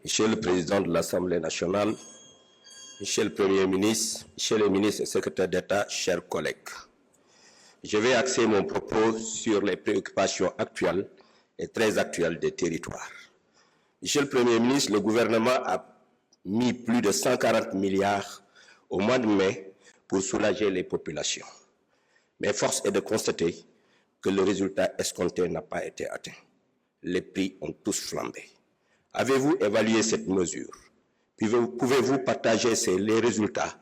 Monsieur le Président de l'Assemblée nationale, Monsieur le Premier ministre, Monsieur le ministre et secrétaire d'État, chers collègues, je vais axer mon propos sur les préoccupations actuelles et très actuelles des territoires. Monsieur le Premier ministre, le gouvernement a mis plus de 140 milliards au mois de mai pour soulager les populations. Mais force est de constater que le résultat escompté n'a pas été atteint. Les prix ont tous flambé. Avez-vous évalué cette mesure? Pouvez-vous partager les résultats?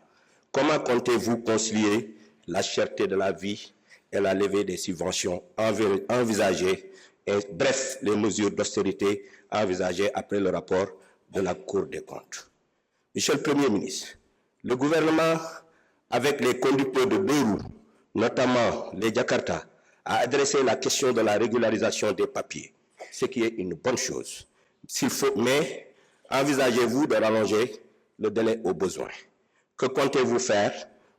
Comment comptez-vous concilier la cherté de la vie et la levée des subventions envisagées, et bref, les mesures d'austérité envisagées après le rapport de la Cour des comptes? Monsieur le Premier ministre, le gouvernement, avec les conducteurs de deux roues, notamment les Jakarta, a adressé la question de la régularisation des papiers, ce qui est une bonne chose. Mais envisagez-vous de rallonger le délai au besoin? Que comptez-vous faire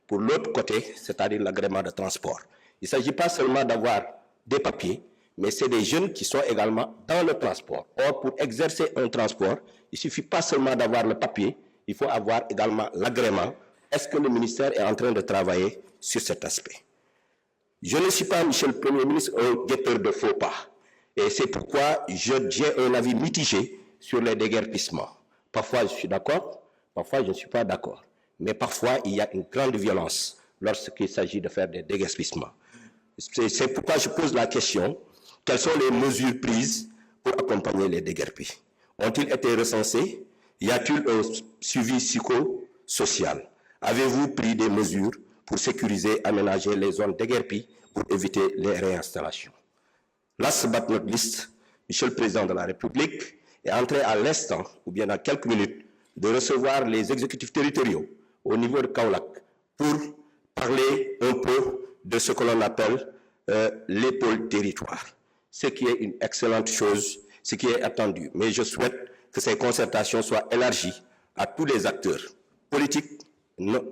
pour l'autre côté, c'est-à-dire l'agrément de transport? Il ne s'agit pas seulement d'avoir des papiers, mais c'est des jeunes qui sont également dans le transport. Or, pour exercer un transport, il ne suffit pas seulement d'avoir le papier, il faut avoir également l'agrément. Est-ce que le ministère est en train de travailler sur cet aspect? Je ne suis pas, Monsieur le Premier ministre, un guetteur de faux pas. Et c'est pourquoi j'ai un avis mitigé sur les déguerpissements. Parfois, je suis d'accord, parfois, je ne suis pas d'accord. Mais parfois, il y a une grande violence lorsqu'il s'agit de faire des déguerpissements. C'est pourquoi je pose la question, quelles sont les mesures prises pour accompagner les déguerpis? Ont-ils été recensés? Y a-t-il un suivi psychosocial? Avez-vous pris des mesures pour sécuriser, aménager les zones déguerpies pour éviter les réinstallations? Last but not least, Monsieur le Président de la République est en train à l'instant, ou bien dans quelques minutes, de recevoir les exécutifs territoriaux au niveau de Kaolack pour parler un peu de ce que l'on appelle les pôles territoires, ce qui est une excellente chose, ce qui est attendu. Mais je souhaite que ces concertations soient élargies à tous les acteurs politiques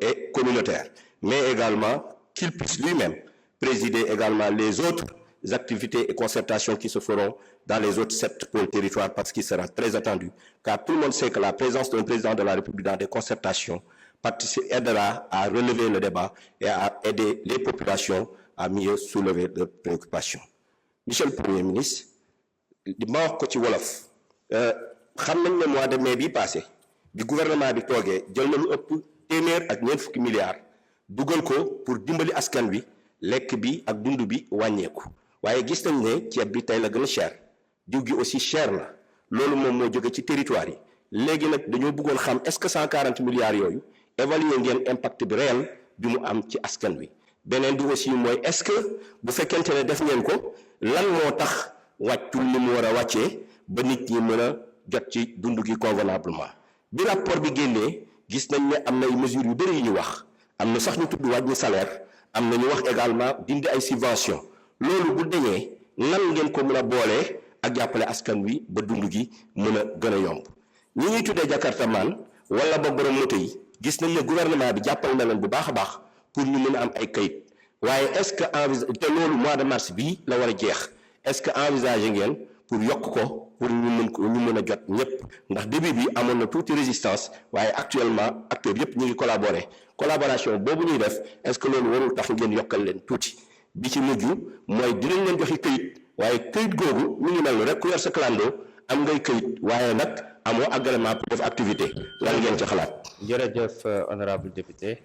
et communautaires, mais également qu'il puisse lui-même présider également les autres activités et concertations qui se feront dans les autres 7 pôles territoires, parce qu'il sera très attendu, car tout le monde sait que la présence d'un président de la République dans des concertations aidera à relever le débat et à aider les populations à mieux soulever leurs préoccupations. Monsieur le Premier ministre, ma wax ko ci wolof xam nañ ne mois de mai bi passé bi gouvernement bi toogee jël na lu ëpp téeméer ak ñeent fukki milliards dugal ko pour dimbali askan wi lekk bi ak dund bi wàññeeku waaye gis nañ ne ceeb bi tey la gën a cher diw gi aussi cher na loolu moom moo jóge ci territoire yi léegi nag dañoo bëggoon xam est-ce que 140 milliards yooyu évaluer ngeen impact bi réel bi mu am ci askan wi beneen bi aussi mooy est-ce que bu fekkente ne def ngeen ko lan moo tax wàccul ni mu war a wàccee ba nit ñi mën a jot ci dund gi convenablement bi rapport bi génnee gis nañ ne am na ay mesures yu bëri yu ñu wax am na sax ñu tudd wàññi salaire am na ñu wax également dindi ay subventions loolu bu dañee nan ngeen ko mën a boolee ak jàppale askan wi ba dund gi mën a gën a yomb ñi ñuy tuddee jakartamaan wala ba borom moto yi gis nañ ne gouvernement bi jàppal na leen bu baax a baax pour ñu mën a am ay kayit waaye est-ce que te loolu mois de mars bii la war a jeex est-ce que envisagé ngeen pour yokk ko pour ñu mën a jot ñëpp ndax début bi amoon na tuuti résistance waaye actuellement acteurs yëpp ñu ngi collaborer collaboration boobu ñuy def est-ce que loolu warul tax ngeen yokkal leen tuuti bi ci mujj mooy dinañ leen joxe këyit waaye këyit googu ñu ngi mel rek ku yor sa clando am ngay këyit waaye nag amoo agrément pour def activité lan ngeen ci xalaat. jërëjëf honorable député.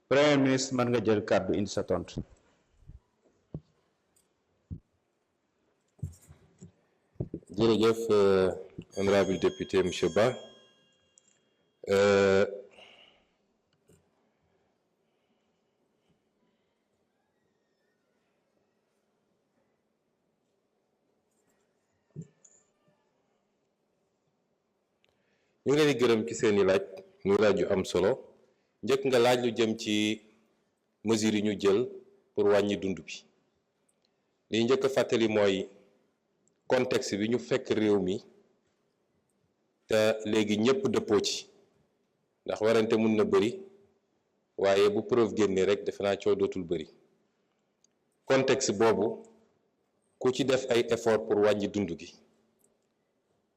Premier ministre mën nga jël kàddu indi sa tontu. jërëjëf honorable député monsieur Ba ñu ngi leen di gërëm ci seeni laaj muy laaj yu am solo njëkk nga laaj lu jëm ci mesures yi ñu jël pour wàññi dund bi li njëkk a fàttali mooy contexte bi ñu fekk réew mi te léegi ñëpp dëppoo ci ndax warante mun na bëri waaye bu preuve génnee rek defe naa coow dootul bëri contexte boobu ku ci def ay effort pour wàññi dund gi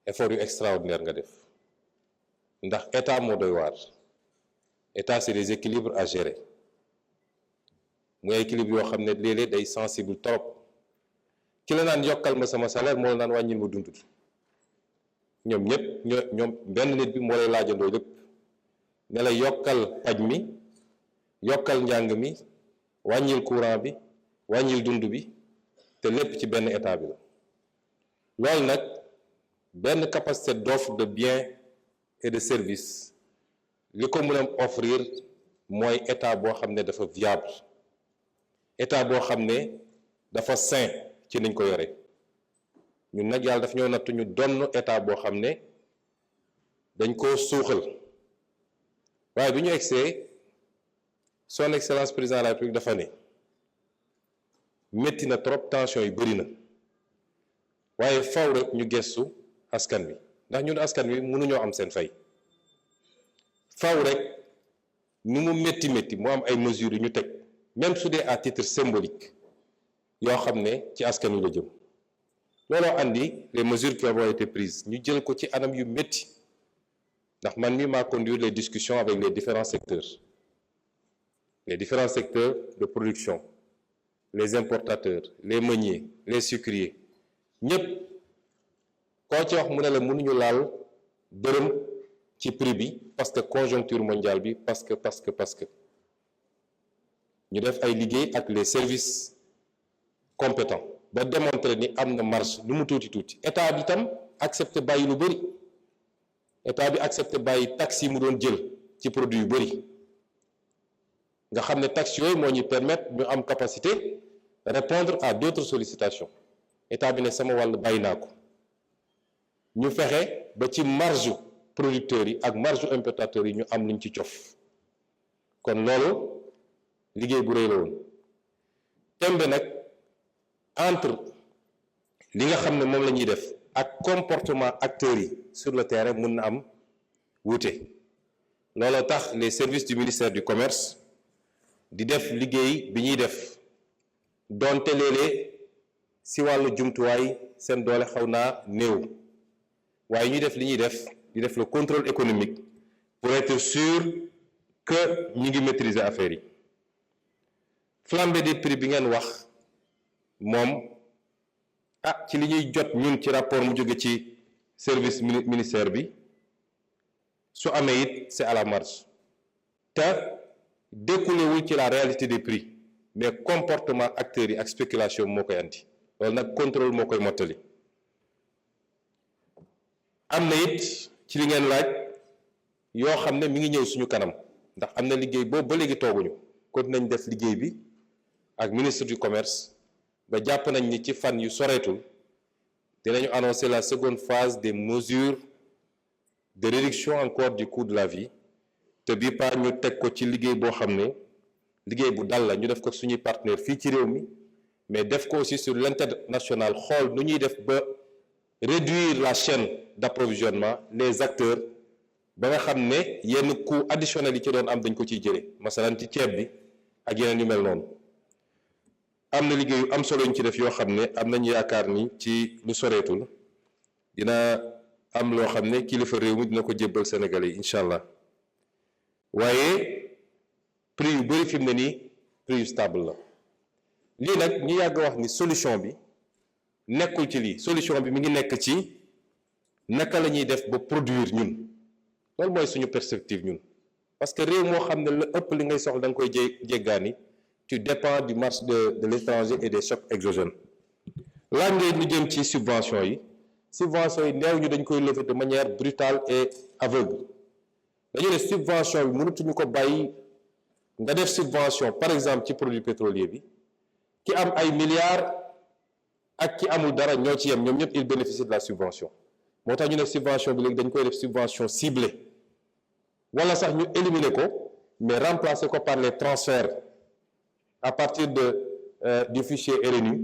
effort yu extraordinaire nga def ndax état moo doy waar état c'est des équilibres à gérer muy équilibre yoo xam ne léeg-léeg day sensible trop ki la naan yokkal ma sama salaire moo la naan wàññil ma dund ñoom ñëpp ñoom benn nit bi moo lay laajandoo lépp ne la yokkal paj mi yokkal njàng mi wàññil courant bi wàññil dund bi te lépp ci benn état bi la loolu nag benn capacité d'offre de biens et de services li ko mën a offrir mooy état boo xam ne dafa viable état boo xam ne dafa sain ci niñ ko yore ñun nag yàlla daf ñoo nattu ñu donn état boo xam ne dañ koo suuxal waaye bi ñu egsee son excellence président de la République dafa ne métti na trop tension yi bëri na waaye faw rek ñu gestu askan wi ndax ñun askan wi mënuñoo am seen fay faw rek ni mu métti mu am ay mesures yu ñu teg même su dee à titre symbolique yoo xam ne ci askan wi la jëm looloo andi les mesures qui ont été prises ñu jël ko ci anam yu métti ndax man mi maa conduire les discussions avec les différents secteurs de production les importateurs les meuniers les sucriers ñëpp koo ci wax mu ne la mënuñu laal dërëm ci prix bi parce que conjoncture mondiale bi parce que ñu def ay liggéey ak les services compétents ba démontrer ni am na marge lu mu tuuti état bi tam accepté bàyyi lu bëri état bi accepté bàyyi taxes yi mu doon jël ci produit yu bëri nga xam ne taxes yooyu moo ñuy permettre ñu am capacité répondre à d'autres sollicitations état bi ne sama wàll bàyyi naa ko ñu fexe ba ci marge producteurs yi ak marge importateurs yi ñu am luñ ci cof kon loolu liggéey bu rëy la woon tembe nag entre li nga xam ne moom la ñuy def ak comportement acteurs yi sur le terrain mën na am wuute looloo tax les services du ministère du commerce di def liggéey bi ñuy def donte léeg-léeg si wàllu jumtuwaay seen doole xaw naa néew waaye ñuy def li ñuy def di def le contrôle économique pour être sûr que ñu ngi maîtriser affaire yi flambée des prix bi ngeen wax moom ci li ñuy jot ñun ci rapport mu jóge ci service ministère bi su amee it c'est à la marge te découlé wul ci la réalité des prix mais comportement acteurs yi ak spéculation moo koy andi loolu nag contrôle moo koy mottali am na it ci li ngeen laaj yoo xam ne mi ngi ñëw suñu kanam ndax am na liggéey boobu ba léegi tooguñu kon nañ def liggéey bi ak ministre du commerce ba jàpp nañ ni ci fan yu soreetul dinañu annoncer la seconde phase des mesures de réduction encore du coût de la vie te bii pas ñu teg ko ci liggéey boo xam ne liggéey bu dal la ñu def ko suñuy partenaire fii ci réew mi mais def ko aussi sur l'international xool nu ñuy def ba réduire la chaîne d'approvisionnement les acteurs ba nga xam ne yenn coût additionnel yi ci doon am dañ ko ciy jëlee masalan ci ceeb bi ak yeneen yu mel noonu am na liggéey yu am solo ñu ci def yoo xam ne am nañu yaakaar ni ci lu soreetul dina am loo xam ne kilifa réew mi dina ko jébbal Sénégalais yi incha allah waaye prix yu bëri fi mu ne nii prix yu stable la lii nag ñu yàgg wax ni solution bi nekkul ci lii solution bi mi ngi nekk ci naka la ñuy def ba produire ñun loolu mooy suñu perspective ñun parce que réew moo xam ne la ëpp li ngay soxla da nga koy jéggaani tu dépends du marché de l'étranger et des chocs exogènes laaj ngay lu jëm ci subvention yi neew ñu dañ koy lever de manière brutale et aveugle dañu ne subvention bi mënatuñu ko bàyyi nga def subvention par exemple ci produit pétrolier bi ki am ay milliards ak ki amul dara ñoo ci yem ñoom ñëpp ils bénéficient de la subvention moo tax ñu ne subvention bi léegi dañ koy def subvention ciblée wala sax ñu éliminer ko mais remplacer ko par les transferts à partir du fichier RNU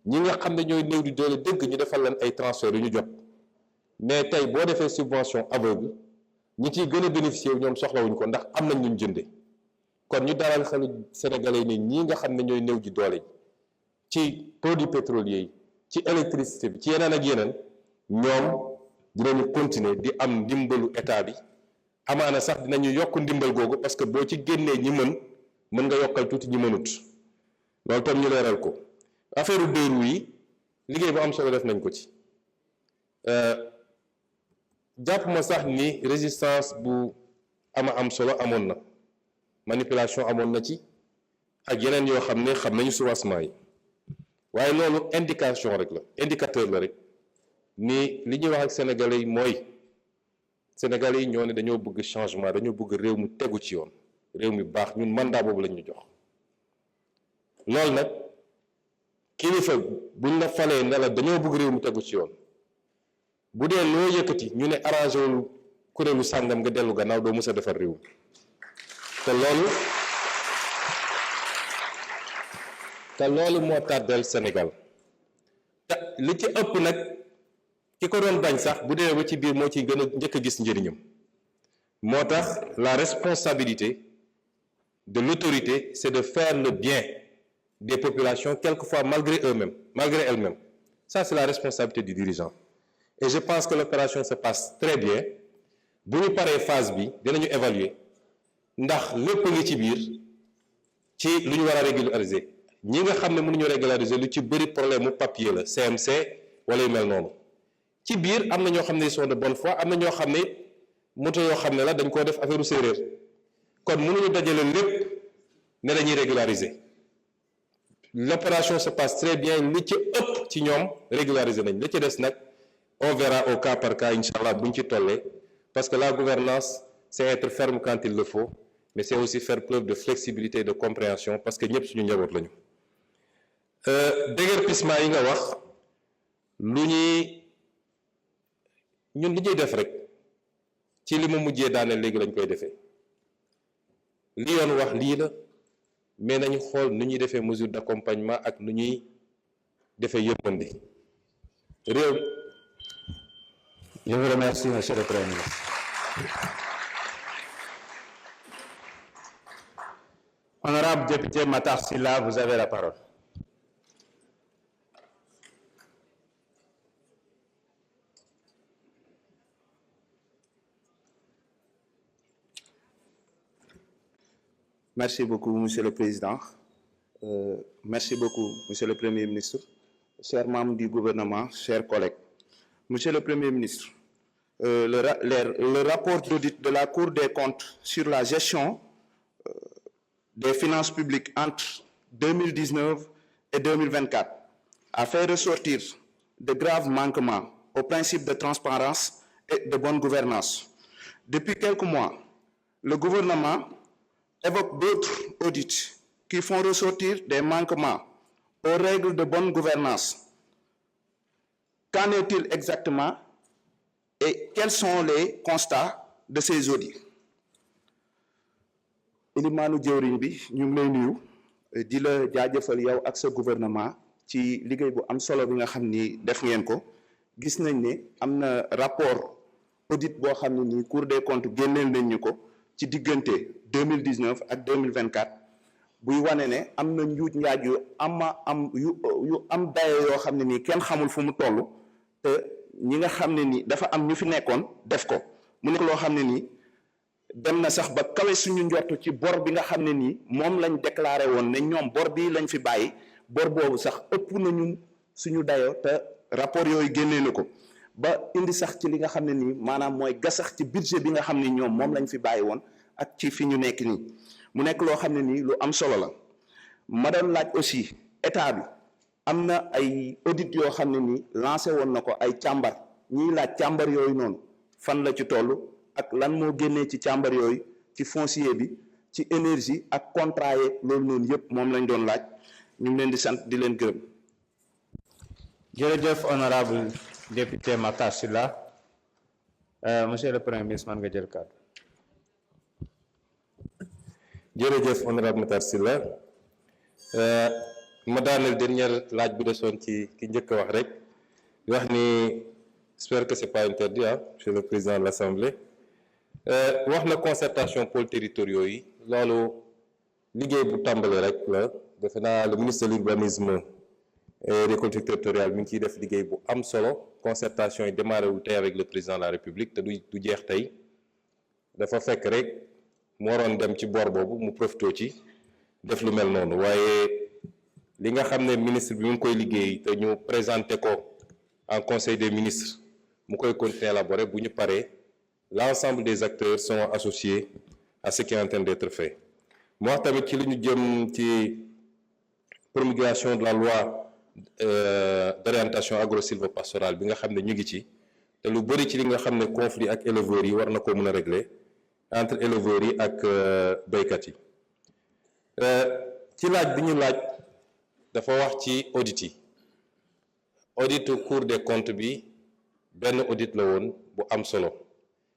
ñi nga xam ne ñooy néew di doole dëgg ñu defal leen ay transferts yu ñu jot mais tey boo defee subvention aveugle ñi ciy gën a bénéficier wu ñoom soxlawuñ ko ndax am nañ luñ jënde kon ñu dalal xelu sénégalais yi ñii nga xam ne ñooy néew ji doole ci produits pétroliers yi ci électricité bi ci yeneen ak yeneen ñoom dinañu continuer di am ndimbalu état bi amaana sax dinañu yokk ndimbal googu parce que boo ci génnee ñi mën nga yokkal tuuti ñi mënut loolu tam ñu leeral ko affaire deux roues yi liggéey bu am solo def nañ ko ci jàpp ma sax ni résistance bu am solo amoon na manipulation amoon na ci ak yeneen yoo xam ne xam nañu soubassement yi waaye loolu indication rek la indicateur la rek ni li ñuy wax ak sénégalais yi mooy sénégalais yi ñoo ne dañoo bëgg changement dañoo bëgg réew mu tegu ci yoon réew mi baax ñun mandat boobu lañ ñu jox loolu nag kilifa buñ la falee ne la dañoo bëgg réew mu tegu ci yoon bu dee loo yëkkati ñu ne arrangé wul kuréelu sàngam nga dellu gannaaw doo mës a defar réew mi te loolu moo tàddal Sénégal te li ci ëpp nag ki ko doon bañ sax bu dee ba ci biir moo ciy gën a njëkk a gis njëriñam moo tax la responsabilité de l'autorité c'est de faire le bien des populations quelquefois malgré elles-mêmes ça c'est la responsabilité du dirigeant et je pense que l'opération se passe très bien bu ñu paree phase bi dinañu évaluer ndax lépp ngi ci biir ci lu ñu war a régulariser ñi nga xam ne mënuñu régulariser lu ci bëri problème mu papier la CMC wala yu mel noonu ci biir am na ñoo xam ne ils sont de bonne foi am na ñoo xam ne moto yoo xam ne la dañ koo def affaire séeréer kon mënuñu dajale lépp ne dañuy régulariser l'opération se passe très bien li ci ëpp ci ñoom régulariser nañ la ci des nag on verra au cas par cas incha allah buñ ci tollee parce que la gouvernance c'est être ferme quand il le faut mais c'est aussi faire preuve de flexibilité et de compréhension parce que ñëpp suñu njaboot lañu déguerpissement yi nga wax ñun li ñuy def rek ci li ma mujjee daaneel léegi lañ koy defee li yoon wax lii la mais nañu xool nu ñuy defee mesure d'accompagnement ak nu ñuy defee yërmande réew. Je vous remercie, Monsieur le Premier ministre. Honorable député Matar Sylla, vous avez la parole. Merci beaucoup, Monsieur le Président. Merci beaucoup, Monsieur le Premier ministre, chers membres du gouvernement, chers collègues. Monsieur le Premier ministre, le rapport d'audit de la Cour des comptes sur la gestion des finances publiques entre 2019 et 2024 a fait ressortir de graves manquements aux principes de transparence et de bonne gouvernance. Depuis quelques mois, le gouvernement évoque d'autres audits qui font ressortir des manquements aux règles de bonne gouvernance. Qu'en est-il exactement et quels sont les constats de ces audits? Ilimaanu jëwriñ bi ñu ngi lay nuyu di la jaajëfal yow ak sa gouvernement ci liggéey bu am solo bi nga xam ni def ngeen ko gis nañ ne am na rapport audit boo xam ne nii Cour des comptes génneel nañ ñu ko ci diggante 2019 ak 2024 buy wane ne am na njuuj njaaj yu am dayo yoo xam ne nii kenn xamul fu mu toll te ñi nga xam ne nii dafa am ñu fi nekkoon def ko mu nekk loo xam ne nii dem na sax ba kawe suñu njort ci bor bi nga xam ne nii moom lañ déclaré woon ne ñoom bor bii lañ fi bàyyi bor boobu sax ëpp nañu suñu dayo te rapport yooyu génnee na ko ba indi sax ci li nga xam ne nii maanaam mooy gasax ci budget bi nga xam ne ñoom moom lañ fi bàyyi woon ak ci fi ñu nekk nii mu nekk loo xam ne nii lu am solo la ma doon laaj aussi état bi am na ay audit yoo xam ne nii lancé woon na ko ay càmbar ñiy laaj càmbar yooyu noonu fan la ci toll ak lan moo génnee ci càmbar yooyu ci foncier bi ci énergie ak contrat yeeg loolu noonu yëpp moom lañ doon laaj ñu ngi leen di sant di leen gërëm. jërëjëf honorable député Matar Sylla monsieur le Premier ministre man nga jël kàddu. jërëjëf honorable Matar Sylla ma daaneel dernière laaj bu desoon ci ki njëkk a wax rek di wax ni j'espère que c'est pas interdit monsieur le président de l'Assemblée wax na concertation pôles territoriaux yi loolu liggéey bu tàmbale rek la defe naa le ministre de l'urbanisme et des collectivités territoriales mi ngi ciy def liggéey bu am solo concertation yi démarré wul tey avec le président de la république te du jeex tey dafa fekk rek mu waroon dem ci boor boobu mu profité ci def lu mel noonu waaye li nga xam ne ministre bi mu ngi koy liggéey te ñu présenté ko en conseil des ministres mu koy continuer élaborer bu ñu paree l'ensemble des acteurs sont associés à ce qui est en train d'être fait mu wax tamit ci li ñu jëm ci promulgation de la loi d'orientation agro-sylvo-pastorale bi nga xam ne ñu ngi ci te lu bëri ci li nga xam ne conflit ak éleveurs yi war na ko mën a régler entre éleveurs yi ak béykat yi ci laaj bi ñu laaj dafa wax ci audit yi audit Cour des comptes bi benn audit la woon bu am solo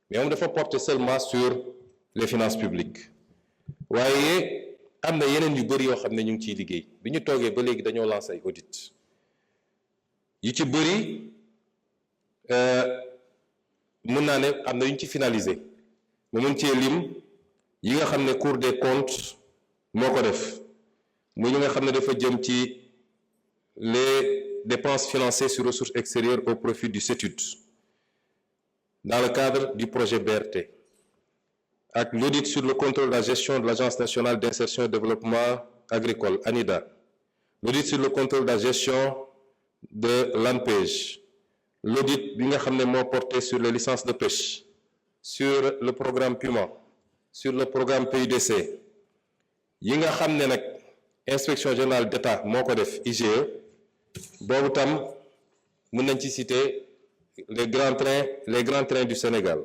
mais moom dafa porter seulement sur les finances publiques waaye am na yeneen yu bëri yoo xam ne ñu ngi ciy liggéey bi ñu toogee ba léegi dañoo lancé ay audit yu ci bëri mën naa ne am na yu ñu ci finalisé mu mën cee lim yi nga xam ne Cour des comptes moo ko def muy li nga xam ne dafa jëm ci les dépenses financées sur ressources extérieures au profit du CETUD dans le cadre du projet BRT ak l'audit sur le contrôle de la gestion de l'Agence nationale d'insertion et de développement agricole ANIDA, l'audit sur le contrôle de la gestion de l'ANPEJ, l'audit bi nga xam ne moo porté sur les licences de pêche, sur le programme PUMA, sur le programme PUDC yi nga xam ne nag inspection générale d'État moo ko def IGE boobu tam mën nañ ci citer les grands trains du Sénégal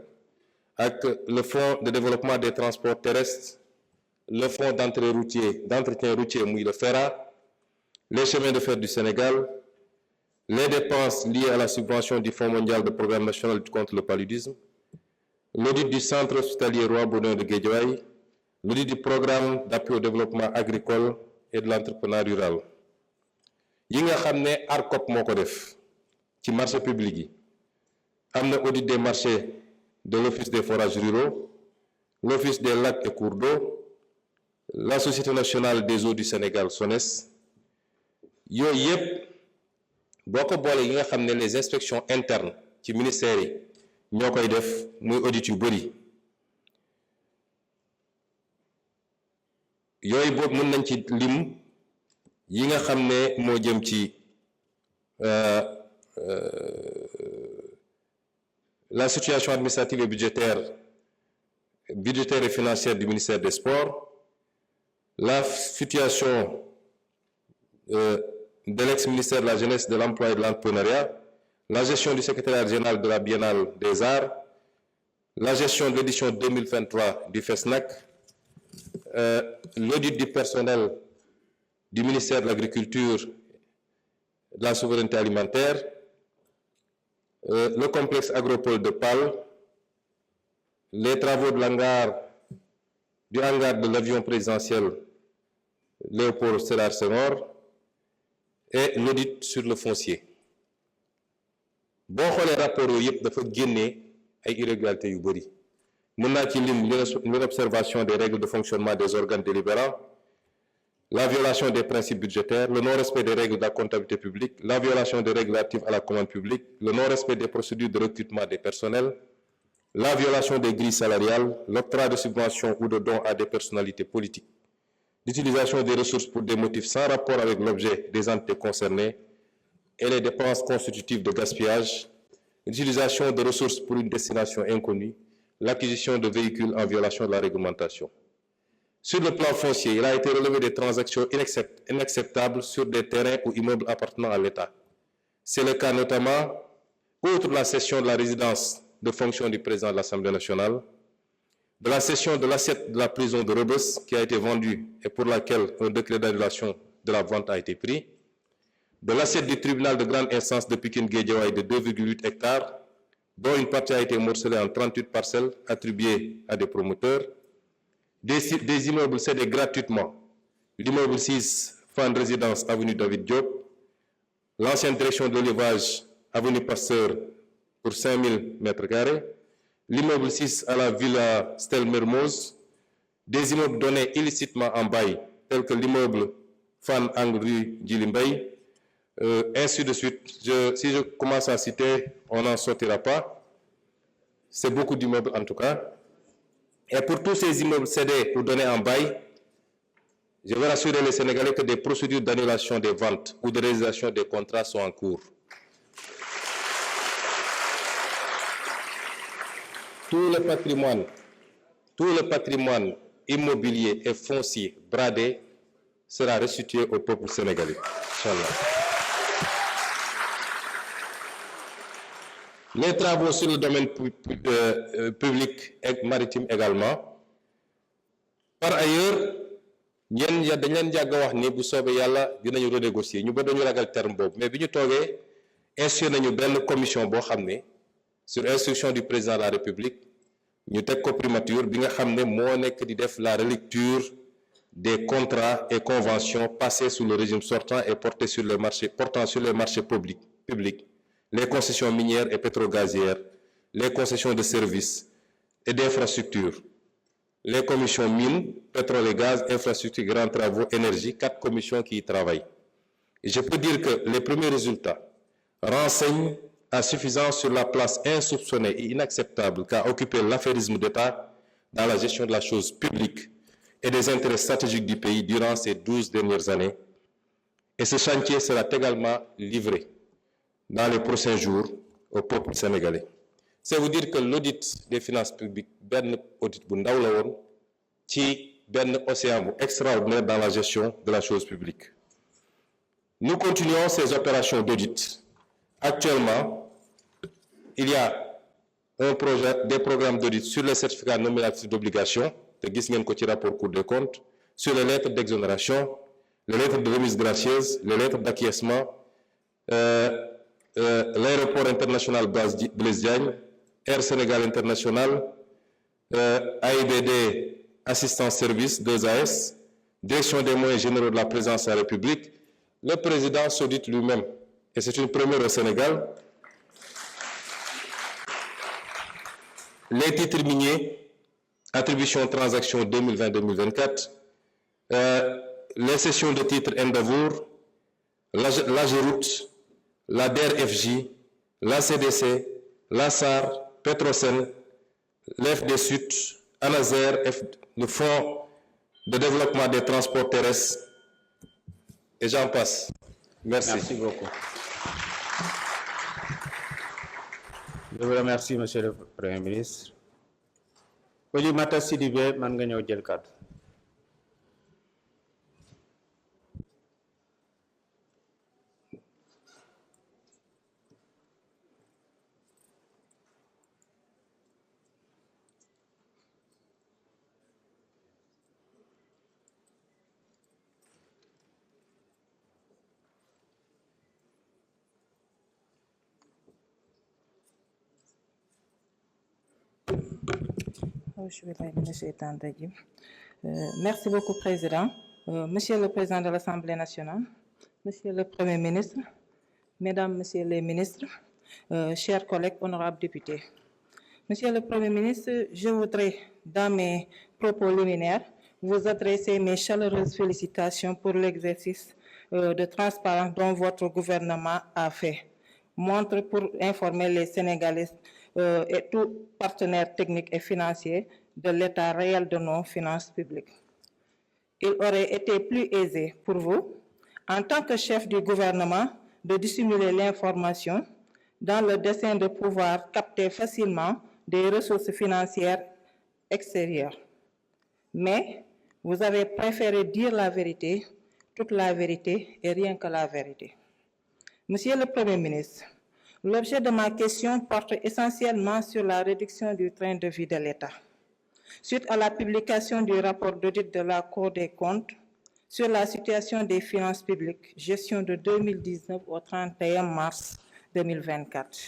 ak le fonds de développement des transports terrestres, le fonds d'entretien routier muy le FERA, les chemins de fer du Sénégal, les dépenses liées à la subvention du Fonds mondial de programme national de lutte contre le paludisme, l'audit du centre hospitalier Roi Baudouin de Guédiawaye, l'audit du programme d'appui au développement agricole et de l'entrepreneuriat rural yi nga xam ne ARCOP moo ko def ci marché public yi am na audit des marchés de l'Office des forages ruraux, l'Office des lacs et cours d'eau, la Société nationale des eaux du Sénégal SONES yooyu yëpp boo ko boole yi nga xam ne les inspections internes ci ministères yi ñoo koy def muy audit yu bëri yooyu boobu mën nañ ci lim yi nga xam ne moo jëm ci la situation administrative et budgétaire et financière du ministère des Sports, la situation de l'ex-ministère de la Jeunesse, de l'Emploi et de l'Entrepreneuriat, la gestion du secrétariat général de la Biennale des Arts, la gestion de l'édition 2023 du FESNAC, l'audit du personnel du ministère de l'Agriculture, de la Souveraineté alimentaire, le complexe agropole de Pal, les travaux du hangar de l'avion présidentiel Léopold Sédar Senghor et l'audit sur le foncier. boo xoolee rapport yooyu yëpp dafa génnee ay irrégularités yu bëri mën naa ci lim l'observation des règles de fonctionnement des organes délibérants, la violation des principes budgétaires, le non-respect des règles de la comptabilité publique, la violation des règles relatives à la commande publique, le non-respect des procédures de recrutement des personnels, la violation des grilles salariales, l'octroi de subventions ou de dons à des personnalités politiques, l'utilisation des ressources pour des motifs sans rapport avec l'objet des entités concernées et les dépenses constitutives de gaspillage, l'utilisation de ressources pour une destination inconnue, l'acquisition de véhicules en violation de la réglementation. Sur le plan foncier, il a été relevé des transactions inacceptables sur des terrains ou immeubles appartenant à l'État. C'est le cas notamment, outre la cession de la résidence de fonction du président de l'Assemblée nationale, de la cession de l'assiette de la prison de Rebeuss qui a été vendue et pour laquelle un décret d'annulation de la vente a été pris, de l'assiette du tribunal de grande instance de Pikine-Guédiawaye de 2,8 hectares, dont une partie a été morcelée en 38 parcelles attribuées à des promoteurs, des immeubles cédés gratuitement, l'immeuble 6, Fan Résidence, avenue David Diop, l'ancienne direction de l'élevage, avenue Pasteur, pour 5000 m², l'immeuble 6 à la Villa Stel Mermoz, des immeubles donnés illicitement en bail, tels que l'immeuble Fan Ang rue Djilimbey, ainsi de suite. Si je commence à citer, on n'en sortira pas. C'est beaucoup d'immeubles en tout cas. Et pour tous ces immeubles cédés ou donnés en bail, je veux rassurer les Sénégalais que des procédures d'annulation des ventes ou de résiliation des contrats sont en cours. Tout le patrimoine immobilier et foncier bradé sera restitué au peuple sénégalais. Inch'Allah. Les travaux sur le domaine public et maritime également. Par ailleurs, ñenn ya dañ leen jàgg wax ni bu soobee yàlla dinañu renégocier ñu ba dañu ragal terme boobu mais bi ñu toogee institué nañu benn commission boo xam ne sur instruction du président de la République ñu teg ko primature bi nga xam ne moo nekk di def la relecture des contrats et conventions passés sous le régime sortant et portant sur les marchés publics, les concessions minières et pétrogazières, les concessions de services et d'infrastructures, les commissions mines, pétrole et gaz, infrastructures, grands travaux, énergie, 4 commissions qui y travaillent. Et je peux dire que les premiers résultats renseignent à suffisance sur la place insoupçonnée et inacceptable qu'a occupé l'affairisme d'État dans la gestion de la chose publique et des intérêts stratégiques du pays durant ces 12 dernières années. Et ce chantier sera également livré dans les prochains jours au peuple sénégalais. C'est vous dire que l'audit des finances publiques, ben audit bu ndaw la woon ci ben océan bu extraordinaire dans la gestion de la chose publique. Nous continuons ces opérations d'audit. Actuellement, il y a des programmes d'audit sur les certificats nominatifs d'obligation, te gis ngeen ko ci rapport Cour des comptes, sur les lettres d'exonération, les lettres de remise gracieuse, les lettres d'acquiescement, l'aéroport international Blaise Diagne, Air Sénégal International, AIBD Assistance Service 2AS, Direction des moyens généraux de la présidence de la République. Le président s'audite lui-même, et c'est une première au Sénégal. Les titres miniers, attribution transactions 2020-2024, les sessions de titres Endeavour, l'AGEROUTE, la DER-FJ, la CDC, la SAR, Petrosen, l'FD Sud, ANASER, le Fonds de développement des transports terrestres, et j'en passe. Merci. Merci beaucoup. Je vous remercie, Monsieur le Premier ministre. Oulimata Sidibé, man nga ñëw jël kàddu. Merci beaucoup, Président. Monsieur le Président de l'Assemblée nationale, Monsieur le Premier ministre, Mesdames, Messieurs les ministres, chers collègues honorables députés. Monsieur le Premier ministre, je voudrais, dans mes propos liminaires, vous adresser mes chaleureuses félicitations pour l'exercice de transparence dont votre gouvernement a fait. Montre pour informer les Sénégalais et tous partenaires techniques et financiers de l'état réel de nos finances publiques. Il aurait été plus aisé pour vous, en tant que chef du gouvernement, de dissimuler l'information dans le dessein de pouvoir capter facilement des ressources financières extérieures. Mais vous avez préféré dire la vérité, toute la vérité et rien que la vérité. Monsieur le Premier ministre, l'objet de ma question porte essentiellement sur la réduction du train de vie de l'État. Suite à la publication du rapport d'audit de la Cour des comptes sur la situation des finances publiques, gestion de 2019 au 31 mars 2024.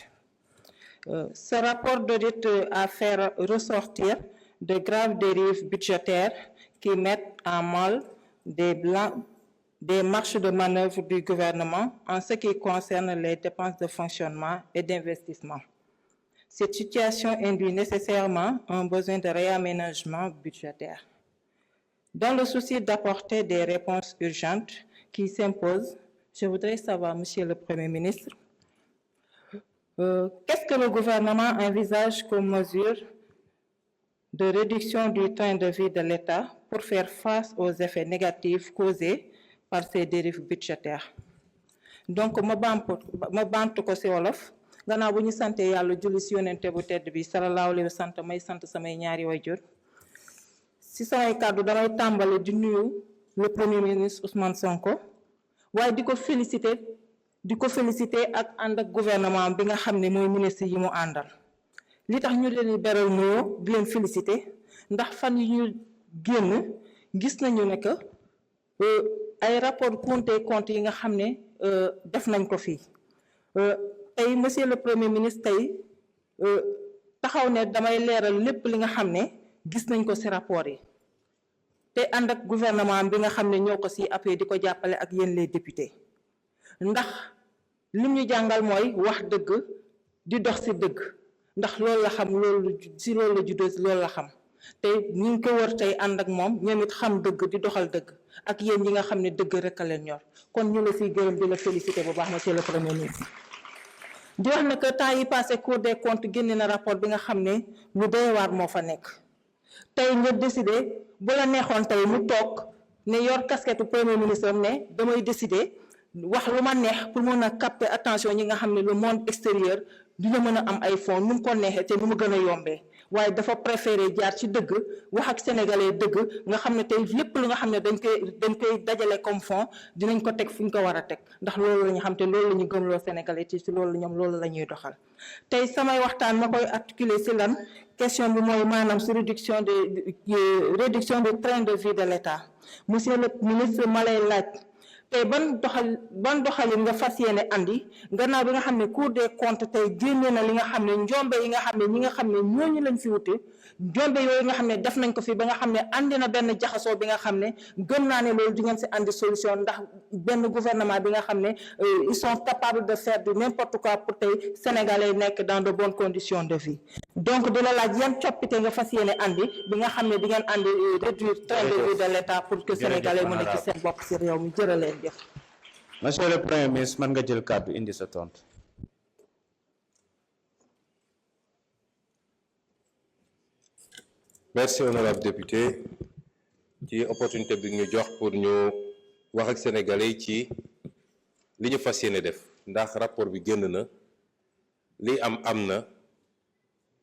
Ce rapport d'audit a fait ressortir de graves dérives budgétaires qui mettent en mal des marges de manœuvre du gouvernement en ce qui concerne les dépenses de fonctionnement et d'investissement. Cette situation induit nécessairement un besoin de réaménagement budgétaire. Dans le souci d'apporter des réponses urgentes qui s'imposent, je voudrais savoir, Monsieur le Premier ministre, qu'est-ce que le gouvernement envisage comme mesure de réduction du train de vie de l'État pour faire face aux effets négatifs causés par ces dérives budgétaires? Donc ma baamtu ko ci wolof gannaaw bu ñu sante yàlla julli ci yonente bu tedd bi sallallahu alayhi wa sallam may sant samay ñaari waajur ci samay kàddu damay tàmbale di nuyu le premier ministre Ousmane Sonko waaye di ko féliciter ak ànd ak gouvernement bi nga xam ne mooy ministre yi mu àndal. Li tax ñu leen di beral nuyoo di leen féliciter ndax fan yi ñu génn gis nañu ne que ay rapport compte yi nga xam ne def nañ ko fii tey monsieur le premier ministre tey taxaw ne damay leeral lépp li nga xam ne gis nañ ko ci rapport yi te ànd ak gouvernement bi nga xam ne ñoo ko ci appuyé di ko jàppale ak yéen les députés ndax lim ñu jàngal mooy wax dëgg di dox ci dëgg ndax loolu la xam loolu ci loolu la juddoo ci loolu la xam te ñu ngi ko wër tey ànd ak moom ñoom it xam dëgg di doxal dëgg ak yéen ñi nga xam ne dëgg rek a leen ñor kon ñu la ciy gërëm di la féliciter bu baax monsieur le premier ministre. di wax ne que temps yi passé Cour des comptes génne na rapport bi nga xam ne lu doy waar moo fa nekk tey nga décider bu la neexoon tey mu toog ne yor casquette premier ministre ne damay décider wax lu ma neex pour mën a capter attention ñi nga xam ne le monde extérieur dina mën a am ay fonds nu mu ko neexee te nu mu gën a yombee waaye dafa préféré jaar ci dëgg wax ak sénégalais dëgg nga xam ne tey lépp lu nga xam ne dañ koy dajale comme fonds dinañ ko teg fu ñu ko war a teg ndax loolu la ñu xam te loolu la ñu gëmloo sénégalais ci loolu ñoom loolu la ñuy doxal. tey samay waxtaan ma koy articuler ci lan question bi mooy maanaam ci réduction du train de vie de l'État monsieur le ministre ma lay laaj. tey ban doxalin nga fas yéene andi gannaaw bi nga xam ne Cour des comptes tey génne na li nga xam ne njombe yi nga xam ne ñi nga xam ne ñooñu lañ fi wute njombe yooyu nga xam ne def nañ ko fi ba nga xam ne andi na benn jaxasoo bi nga xam ne gëm naa ne loolu di ngeen si andi solution ndax benn gouvernement bi nga xam ne ils sont capables de faire de n'importe quoi pour tey sénégalais nekk dans de bonnes conditions de vie donc di la laaj yan coppite nga fas yéene andi bi nga xam ne di ngeen andi réduire train de vie de l'État pour que sénégalais mën a gis seen bopp si réew mi jërëleen. Monsieur le Premier ministre mën nga jël kàddu indi sa tontu. Merci honorable député ci opportunité bi ñu jox pour ñu wax ak sénégalais yi ci li ñu fas yéene def ndax rapport bi génn na li am na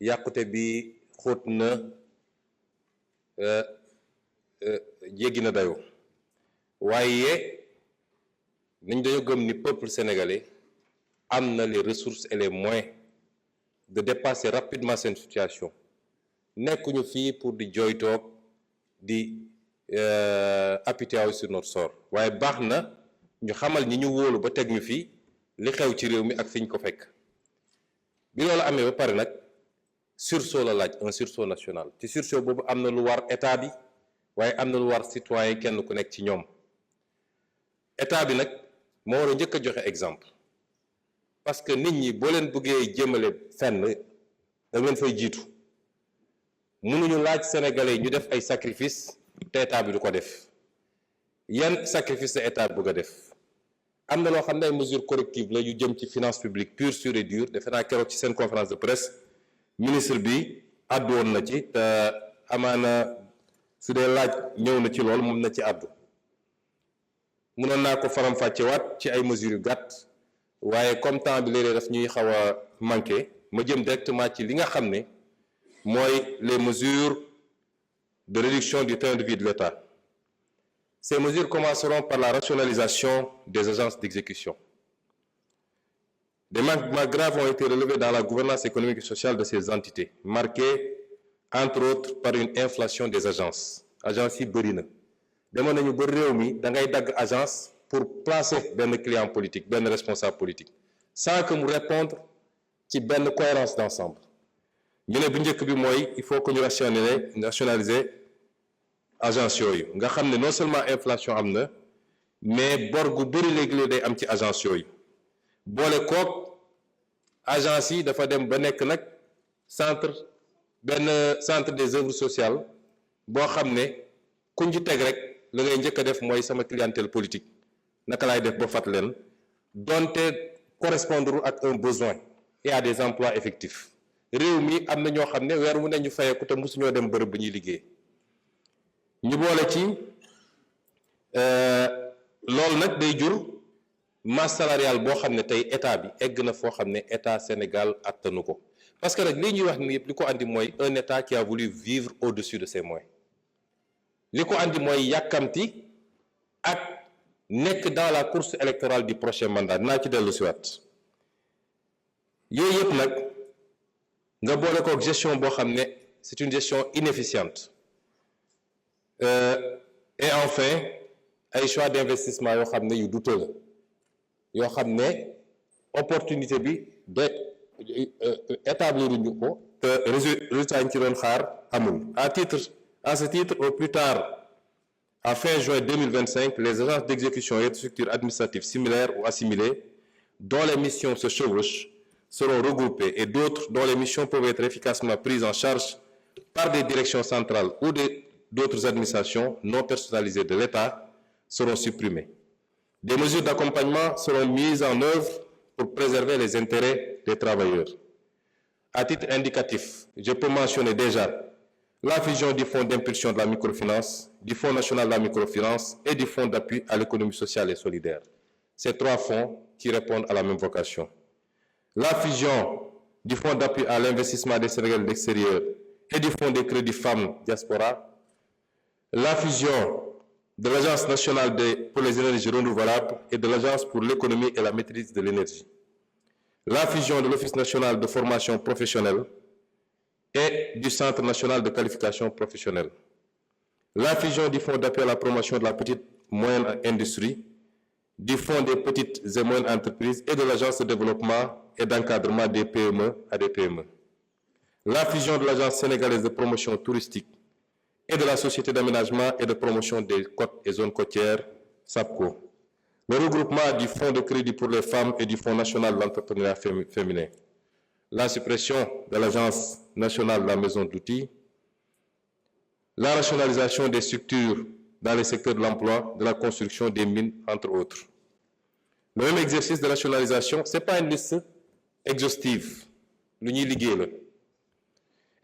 yàqute bi xóot na jéggi na dayoo waaye nañ dañoo gëm ni peuple sénégalais am na les ressources et les moyens de dépasser rapidement cette situation nekkuñu fii pour di jooytoog di apitoyer sur notre sort waaye baax na ñu xamal ñi ñu wóolu ba teg ñu fii li xew ci réew mi ak fi ñu ko fekk bi loolu amee ba pare nag sursaut la laaj un sursaut national ci sursaut boobu am na lu war état bi waaye am na lu war citoyen kenn ku nekk ci ñoom état bi nag moo war a njëkk a joxe exemple parce que nit ñi boo leen bëggee jëmale fenn da ngeen fay jiitu mënuñu laaj sénégalais ñu def ay sacrifice te état bi du ko def yan sacrifice la état bëgg a def am na loo xam ne ay mesures correctives la yu jëm ci finance publique pure sur et dure defe naa keroog ci seen conférence de presse ministre bi àddu woon na ci te amaana su dee laaj ñëw na ci loolu moom na ci àddu mënoon naa ko faram-fàccewaat ci ay mesures yu gàtt waaye comme temps bi léeg-léeg daf ñuy xaw a manqué ma jëm directement ci li nga xam ne mooy les mesures de réduction du train de vie de l'État. Ces mesures commenceront par la rationalisation des agences d'exécution. Des manquements graves ont été relevés dans la gouvernance économique et sociale de ces entités, marquées entre autres par une inflation des agences. Agences yi bëri na demoon nañu ba réew mi da ngay dagg agence pour placer benn client politique benn responsable politique sans que mu répondre ci benn cohérence d'ensemble. ñu ne bu njëkk bi mooy il faut que ñu rationaliser agence yooyu nga xam ne non seulement inflation am na mais bor gu bëri léegi day am ci agence yooyu boole kook agence yi dafa dem ba nekk nag centre des œuvres sociales boo xam ne kuñ ci teg rek la ngay njëkk a def mooy sama clientèle politique naka laay def ba fat leen donte correspondre ak un besoin et à des emplois effectifs réew mi am na ñoo xam ne weer wu ne ñu fayeeku te mosuñoo dem bërëb bu ñuy liggéey ñu boole ci loolu nag day jur masse salariale boo xam ne tey état bi egg na foo xam ne état Sénégal attanu ko parce que nag lii ñuy wax ni yëpp li ko andi mooy un état qui a voulu vivre au-dessus de ses moyens li ko andi mooy yàkkamti ak nekk dans la course électorale du prochain mandat dinaa ci dellu si waat yooyu yëpp nag nga boole ko gestion boo xam ne c'est une gestion inefficiente et enfin ay choix d'investissement yoo xam ne yu douteux la yoo xam ne opportunité bi de établir ñu ko te résultat ñu ci doon xaar amul à ce titre au plus tard à fin juin 2025 les agences d'exécution et de structures administratives similaires ou assimilées dont les missions se chevauchent seront regroupées et d'autres dont les missions peuvent être efficacement prises en charge par des directions centrales ou d'autres administrations non personnalisées de l'État seront supprimées. Des mesures d'accompagnement seront mises en œuvre pour préserver les intérêts des travailleurs. À titre indicatif, je peux mentionner déjà la fusion du Fonds d'impulsion de la microfinance, du Fonds national de la microfinance et du Fonds d'appui à l'économie sociale et solidaire. Ces trois fonds qui répondent à la même vocation. La fusion du Fonds d'appui à l'investissement des Sénégalais de l'extérieur et du Fonds des crédits femmes diaspora. La fusion de l'Agence nationale pour les énergies renouvelables et de l'Agence pour l'économie et la maîtrise de l'énergie. La fusion de l'Office national de formation professionnelle et du Centre national de qualification professionnelle. La fusion du Fonds d'appui à la promotion de la petite et moyenne industrie, du Fonds des petites et moyennes entreprises et de l'Agence de développement et d'encadrement des PME à des PME. La fusion de l'Agence sénégalaise de promotion touristique et de la Société d'aménagement et de promotion des côtes et zones côtières, SAPCO. Le regroupement du Fonds de crédit pour les femmes et du Fonds national de l'entrepreneuriat féminin. La suppression de l'Agence nationale de la maison d'outils. La rationalisation des structures dans les secteurs de l'emploi, de la construction, des mines, entre autres. Le même exercice de rationalisation, ce n'est pas une liste exhaustive. Et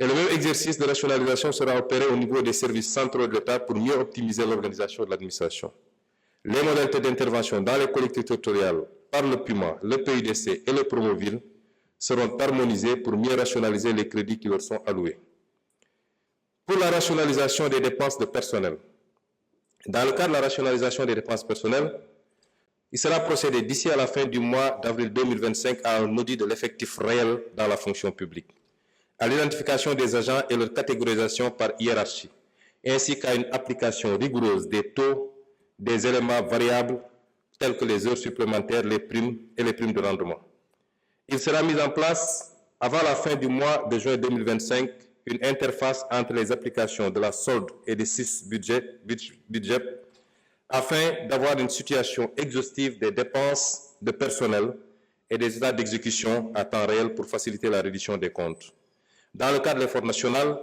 le même exercice de rationalisation sera opéré au niveau des services centraux de l'État pour mieux optimiser l'organisation de l'administration. Les modalités d'intervention dans les collectivités territoriales par le PUMA, le PUDC et le Promoville seront harmonisées pour mieux rationaliser les crédits qui leur sont alloués. Pour la rationalisation des dépenses de personnel, dans le cadre de la rationalisation des dépenses personnelles, il sera procédé d'ici à la fin du mois d'avril 2025 à un audit de l'effectif réel dans la fonction publique, à l'identification des agents et leur catégorisation par hiérarchie, ainsi qu'à une application rigoureuse des taux des éléments variables tels que les heures supplémentaires, les primes et les primes de rendement. Il sera mis en place, avant la fin du mois de juin 2025, une interface entre les applications de la solde et des 6 budgets afin d'avoir une situation exhaustive des dépenses de personnel et des états d'exécution à temps réel pour faciliter la reddition des comptes. Dans le cadre de l'effort national,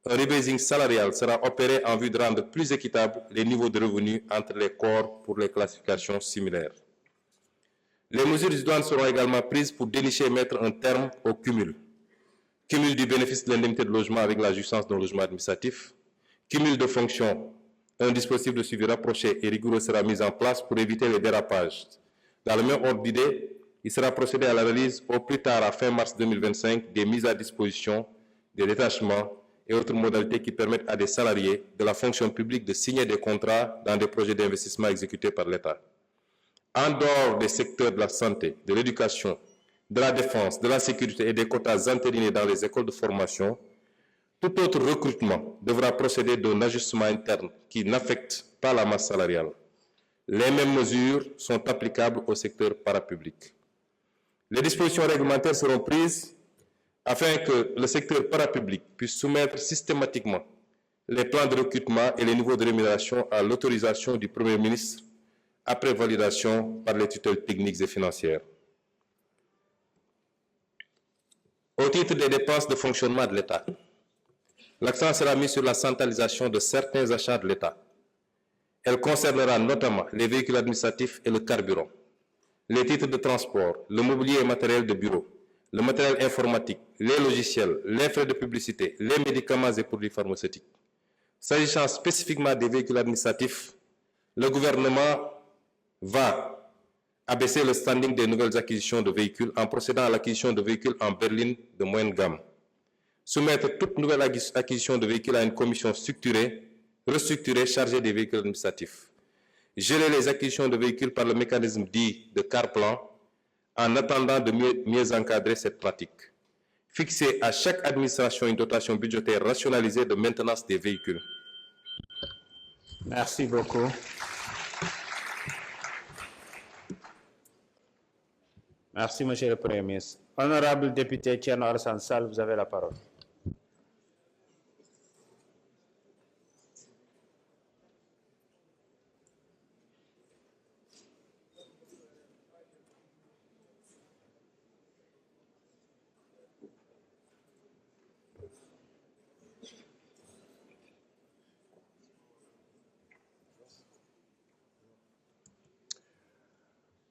un rebasing salarial sera opéré en vue de rendre plus équitables les niveaux de revenus entre les corps pour les classifications similaires. Les mesures idoines seront également prises pour dénicher et mettre un terme au cumul. Cumul du bénéfice de l'indemnité de logement avec la jouissance d'un logement administratif, cumul de fonctions. Un dispositif de suivi rapproché et rigoureux sera mis en place pour éviter les dérapages. Dans le même ordre d'idée, il sera procédé à la release au plus tard à fin mars 2025 des mises à disposition, des détachements et autres modalités qui permettent à des salariés de la fonction publique de signer des contrats dans des projets d'investissement exécutés par l'État. En dehors des secteurs de la santé, de l'éducation, de la défense, de la sécurité et des quotas entérinés dans les écoles de formation, tout autre recrutement devra procéder d'un ajustement interne qui n'affecte pas la masse salariale. Les mêmes mesures sont applicables au secteur parapublic. Les dispositions réglementaires seront prises afin que le secteur parapublic puisse soumettre systématiquement les plans de recrutement et les niveaux de rémunération à l'autorisation du Premier ministre après validation par les tutelles techniques et financières. Au titre des dépenses de fonctionnement de l'État, l'accent sera mis sur la centralisation de certains achats de l'État. Elle concernera notamment les véhicules administratifs et le carburant, les titres de transport, le mobilier et matériel de bureau, le matériel informatique, les logiciels, les frais de publicité, les médicaments et produits pharmaceutiques. S'agissant spécifiquement des véhicules administratifs, le gouvernement va abaisser le standing des nouvelles acquisitions de véhicules en procédant à l'acquisition de véhicules en berline de moyenne gamme. Soumettre toute nouvelle acquisition de véhicules à une commission restructurée chargée des véhicules administratifs. Gérer les acquisitions de véhicules par le mécanisme dit de car-plan en attendant de mieux encadrer cette pratique. Fixer à chaque administration une dotation budgétaire rationalisée de maintenance des véhicules. Merci beaucoup. Merci, Monsieur le Premier ministre. Honorable député Thierno Alassane Sall, vous avez la parole.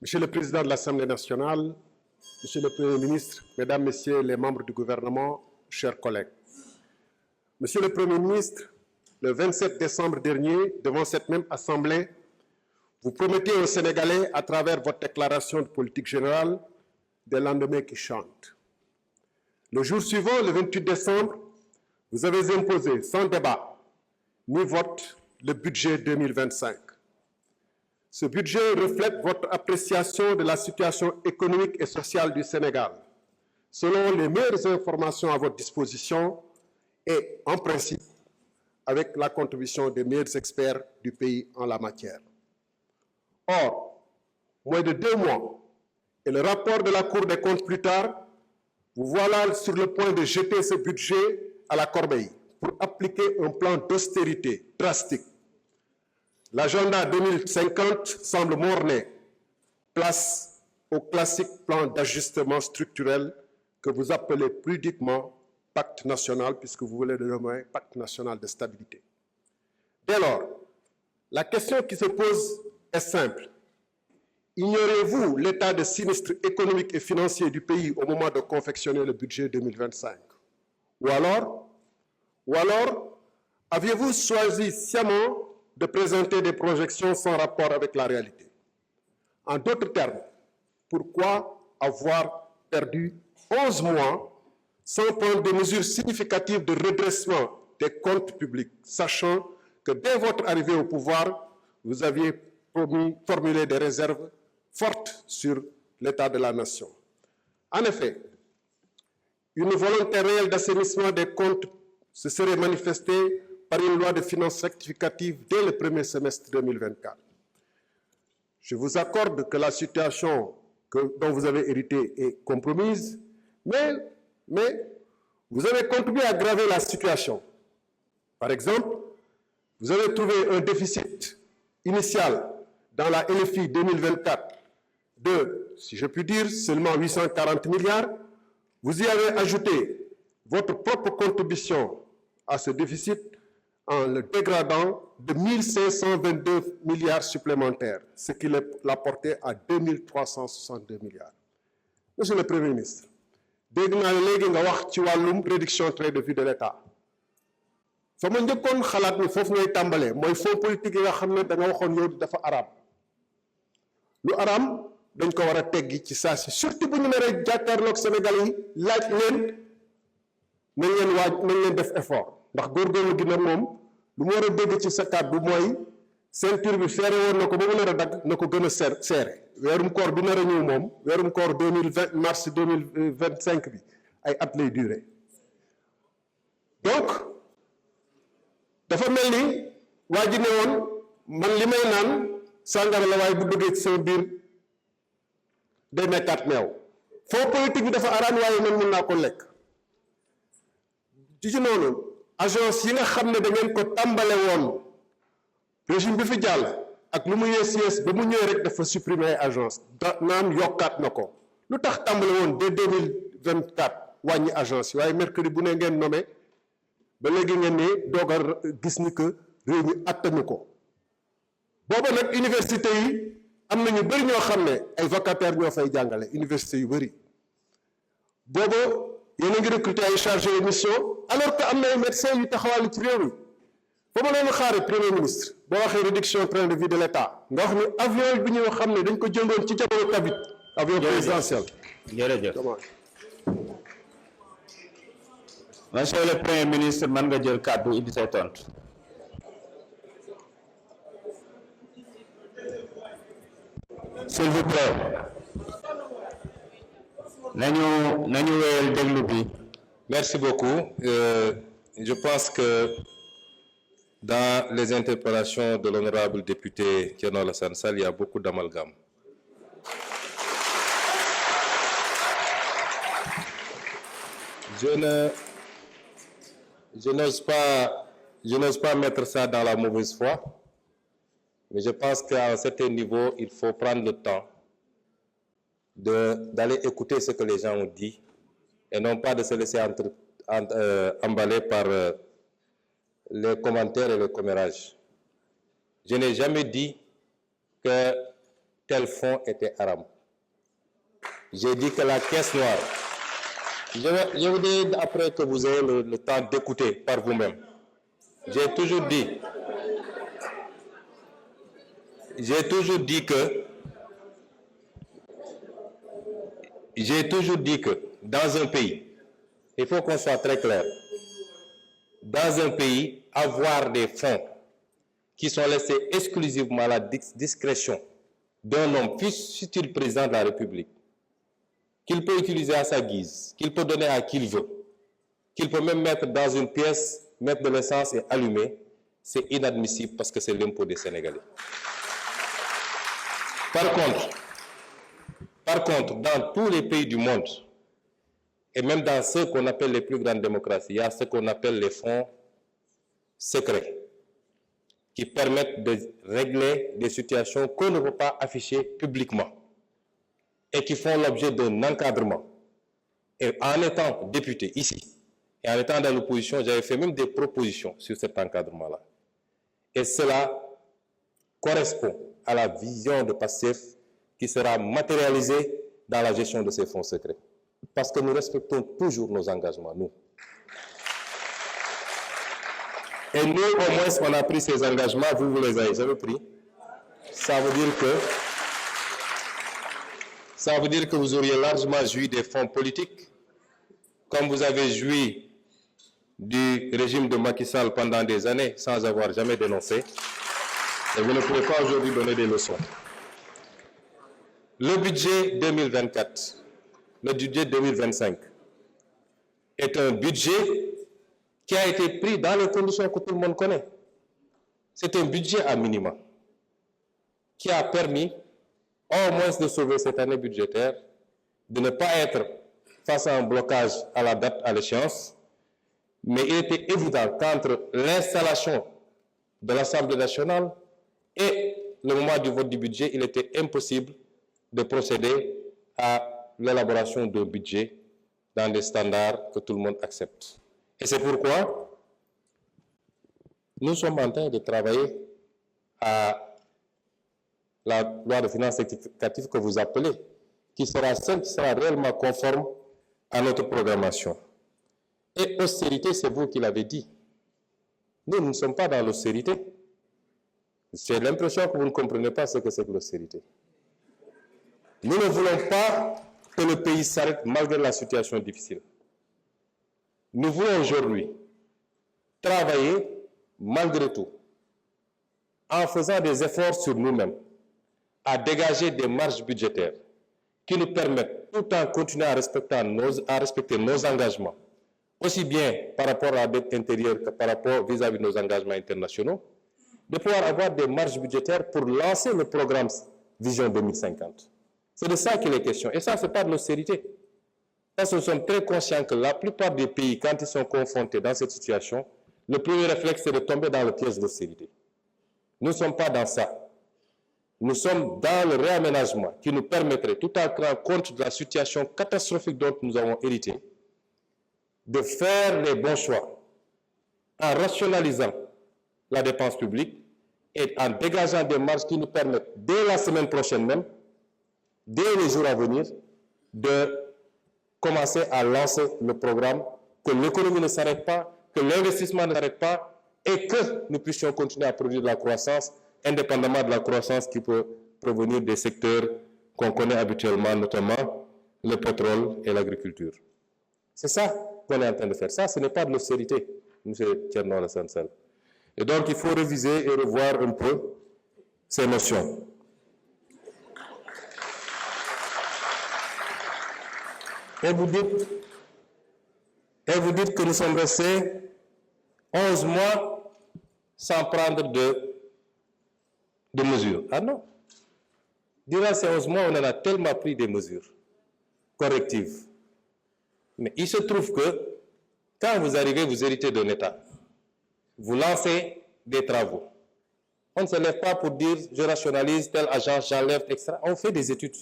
Monsieur le Président de l'Assemblée nationale, Monsieur le Premier ministre, Mesdames, Messieurs les membres du gouvernement, chers collègues. Monsieur le Premier ministre, le 27 décembre dernier, devant cette même Assemblée, vous promettez aux Sénégalais, à travers votre déclaration de politique générale, des lendemains qui chantent. Le jour suivant, le 28 décembre, vous avez imposé sans débat ni vote le budget 2025. Ce budget reflète votre appréciation de la situation économique et sociale du Sénégal, selon les meilleures informations à votre disposition et, en principe, avec la contribution des meilleurs experts du pays en la matière. Or, moins de 2 mois, et le rapport de la Cour des comptes plus tard, vous voilà sur le point de jeter ce budget à la corbeille pour appliquer un plan d'austérité drastique. L'agenda 2050 semble mort-né. Place au classique plan d'ajustement structurel que vous appelez pudiquement pacte national, puisque vous voulez le nommer pacte national de stabilité. Dès lors, la question qui se pose est simple. Ignorez-vous l'état de sinistre économique et financier du pays au moment de confectionner le budget 2025? Ou alors, aviez-vous choisi sciemment de présenter des projections sans rapport avec la réalité? En d'autres termes, pourquoi avoir perdu 11 mois sans prendre des mesures significatives de redressement des comptes publics, sachant que dès votre arrivée au pouvoir, vous aviez formulé des réserves fortes sur l'état de la nation? En effet, une volonté réelle d'assainissement des comptes se serait manifestée par une loi de finances rectificative dès le premier semestre 2024. Je vous accorde que la situation dont vous avez hérité est compromise, mais vous avez contribué à aggraver la situation. Par exemple, vous avez trouvé un déficit initial dans la LFI 2024 de, si je puis dire, seulement 840 milliards. Vous y avez ajouté votre propre contribution à ce déficit en le dégradant de 1522 milliards supplémentaires, ce qui l'a porté à 2362 milliards. Monsieur le Premier ministre, dégg naa léegi nga wax ci wàllum réduction train de vie de l'État. fa ma njëkkoon xalaat ni foofu ngay tàmbalee mooy fonds politique yi nga xam ne da nga waxoon yow dafa araam. Lu araam dañ ko war a teggi ci saa si, surtout bu ñu naree jàkkaarloog Sénégal yi laaj leen nañ leen def effort. Ndax góorgóorlu gi nag moom lu mu war a dégg ci sa kàddu mooy ceinture bi feere woon na ko ba mu nar a dagg na ko gën a seere. Weerum koor bi nar a ñëw moom weerum koor 2020 mars 2025 bi ay at lay duré. Donc dafa mel ni waa ji ne woon man li may naan sàngara la waaye bu duggee ci sama biir day nekkaat meew. Fonds politique bi dafa araan waaye man mën naa ko lekk. ci noonu agence yi nga xam ne da ngeen ko tàmbale woon régime bi fi jàll ak lu mu yees ba mu ñëwee rek dafa supprimer ay agence naan yokkaat na ko. Lu tax tàmbale woon dès 2024 wàññi agence yi waaye mercredi bu ne ngeen nommé ba léegi ngeen ne doog a gis ni que réew mi attanu ko booba nag université yi am na ñu bëri ñoo xam ne ay vacataires ñoo fay jàngale université yu bëri booba yéen a ngi recruter ay chargé de mission alors que am na ay médecins yu taxawal ci réew mi fa ma leen xaare premier ministre boo waxee réduction train de vie de l'État nga wax ni avion bi ñu xam ne dañ ko jëndoon ci jamono Covid avion présidentiel. jërëjëf monsieur le premier ministre man nga jël kàddu indi say tontu. s'il vous plaît nañu wéyal déglu bi. Merci beaucoup. Je pense que dans les interpellations de l'honorable député Thierno Alassane Sall, il y a beaucoup d'amalgame. Je n'ose pas mettre ça dans la mauvaise foi, mais je pense qu'à un certain niveau, il faut prendre le temps d'aller écouter ce que les gens ont dit et non pas de se laisser emballer par les commentaires et le commérage. Je n'ai jamais dit que tel fonds était haram. J'ai dit que la caisse noire, je vous dis après que vous ayez le temps d'écouter par vous-même. J'ai toujours dit que dans un pays, il faut qu'on soit très clair, dans un pays, avoir des fonds qui sont laissés exclusivement à la discrétion d'un homme, fût-il président de la République, qu'il peut utiliser à sa guise, qu'il peut donner à qui il veut, qu'il peut même mettre dans une pièce, mettre de l'essence et allumer, c'est inadmissible parce que c'est l'impôt des Sénégalais. Par contre, dans tous les pays du monde, et même dans ceux qu'on appelle les plus grandes démocraties, il y a ce qu'on appelle les fonds secrets, qui permettent de régler des situations qu'on ne peut pas afficher publiquement, et qui font l'objet d'un encadrement. Et en étant député ici, et en étant dans l'opposition, j'avais fait même des propositions sur cet encadrement-là. Et cela correspond à la vision de PASTEF qui sera matérialisée dans la gestion de ces fonds secrets. Parce que nous respectons toujours nos engagements, nous. Et nous, au moins, on a pris ces engagements, vous les avez jamais pris. Ça veut dire que vous auriez largement joui des fonds politiques, comme vous avez joui du régime de Macky Sall pendant des années, sans avoir jamais dénoncé. Et vous ne pouvez pas aujourd'hui donner des leçons. Le budget 2024, le budget 2025, est un budget qui a été pris dans les conditions que tout le monde connaît. C'est un budget à minima qui a permis au moins de sauver cette année budgétaire, de ne pas être face à un blocage à la date, à l'échéance, mais il était évident qu'entre l'installation de l'Assemblée nationale et le moment du vote du budget, il était impossible de procéder à l'élaboration d'un budget dans des standards que tout le monde accepte. Et c'est pourquoi nous sommes en train de travailler à la loi de finances rectificative que vous appelez, qui sera celle qui sera réellement conforme à notre programmation. Et austérité, c'est vous qui l'avez dit. Nous ne sommes pas dans l'austérité. J'ai l'impression que vous ne comprenez pas ce que c'est que l'austérité. Nous ne voulons pas que le pays s'arrête malgré la situation difficile. Nous voulons aujourd'hui travailler malgré tout, en faisant des efforts sur nous-mêmes, à dégager des marges budgétaires qui nous permettent, tout en continuant à respecter nos engagements, aussi bien par rapport à la dette intérieure que par rapport vis-à-vis de nos engagements internationaux, de pouvoir avoir des marges budgétaires pour lancer le programme Vision 2050. C'est de ça qu'il est question. Et ça, ce n'est pas de l'austérité. Parce que nous sommes très conscients que la plupart des pays, quand ils sont confrontés dans cette situation, le premier réflexe, c'est de tomber dans le piège de l'austérité. Nous ne sommes pas dans ça. Nous sommes dans le réaménagement qui nous permettrait, tout en tenant compte de la situation catastrophique dont nous avons hérité, de faire les bons choix en rationalisant la dépense publique et en dégageant des marges qui nous permettent, dès la semaine prochaine même, dès les jours à venir, de commencer à lancer le programme, que l'économie ne s'arrête pas, que l'investissement ne s'arrête pas et que nous puissions continuer à produire de la croissance, indépendamment de la croissance qui peut provenir des secteurs qu'on connaît habituellement, notamment le pétrole et l'agriculture. C'est ça qu'on est en train de faire. Ça, ce n'est pas de l'austérité, M. Thierno Alassane Sall. Et donc, il faut réviser et revoir un peu ces notions. Et vous dites que nous sommes restés 11 mois sans prendre de mesures. Ah non. Durant ces 11 mois, on en a tellement pris des mesures correctives. Mais il se trouve que quand vous arrivez, vous héritez d'un État. Vous lancez des travaux. On ne se lève pas pour dire je rationalise telle agence, j'enlève, etc. On fait des études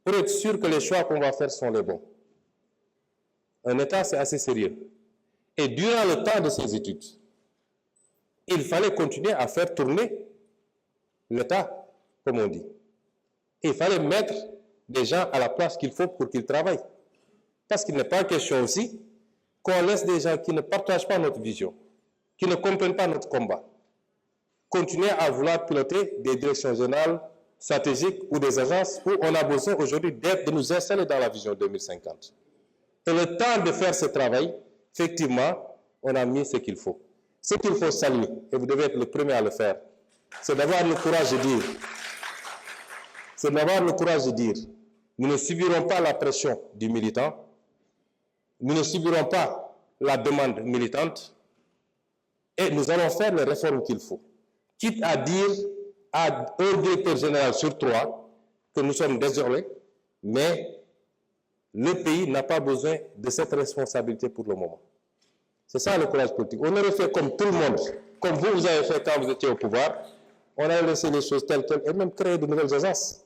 pour être sûr que les choix qu'on va faire sont les bons. Un État, c'est assez sérieux. Et durant le temps de ces études, il fallait continuer à faire tourner l'État, comme on dit. Et il fallait mettre des gens à la place qu'il faut pour qu'ils travaillent. Parce qu'il n'est pas question aussi qu'on laisse des gens qui ne partagent pas notre vision, qui ne comprennent pas notre combat, continuer à vouloir piloter des directions générales stratégiques ou des agences où on a besoin aujourd'hui de nous installer dans la vision 2050. Et le temps de faire ce travail, effectivement, on a mis ce qu'il faut. Ce qu'il faut saluer, et vous devez être le premier à le faire, c'est d'avoir le courage de dire, nous ne subirons pas la pression du militant, nous ne subirons pas la demande militante, et nous allons faire les réformes qu'il faut. Quitte à dire à un directeur général sur 3 que nous sommes désolés, mais le pays n'a pas besoin de cette responsabilité pour le moment. C'est ça le courage politique. On aurait fait comme tout le monde, comme vous avez fait quand vous étiez au pouvoir, on a laissé les choses telles quelles et même créé de nouvelles agences.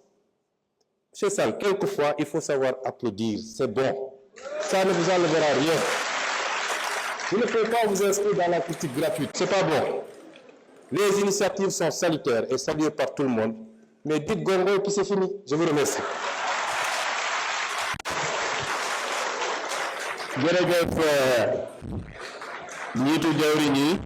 C'est ça, quelquefois, il faut savoir applaudir, c'est bon. Ça ne vous enlèvera rien. Vous ne pouvez pas vous inscrire dans la critique gratuite, c'est pas bon. Les initiatives sont salutaires et saluées par tout le monde, mais dites gongo et puis c'est fini. Je vous remercie. jërëjëf njiitu jawriñ yi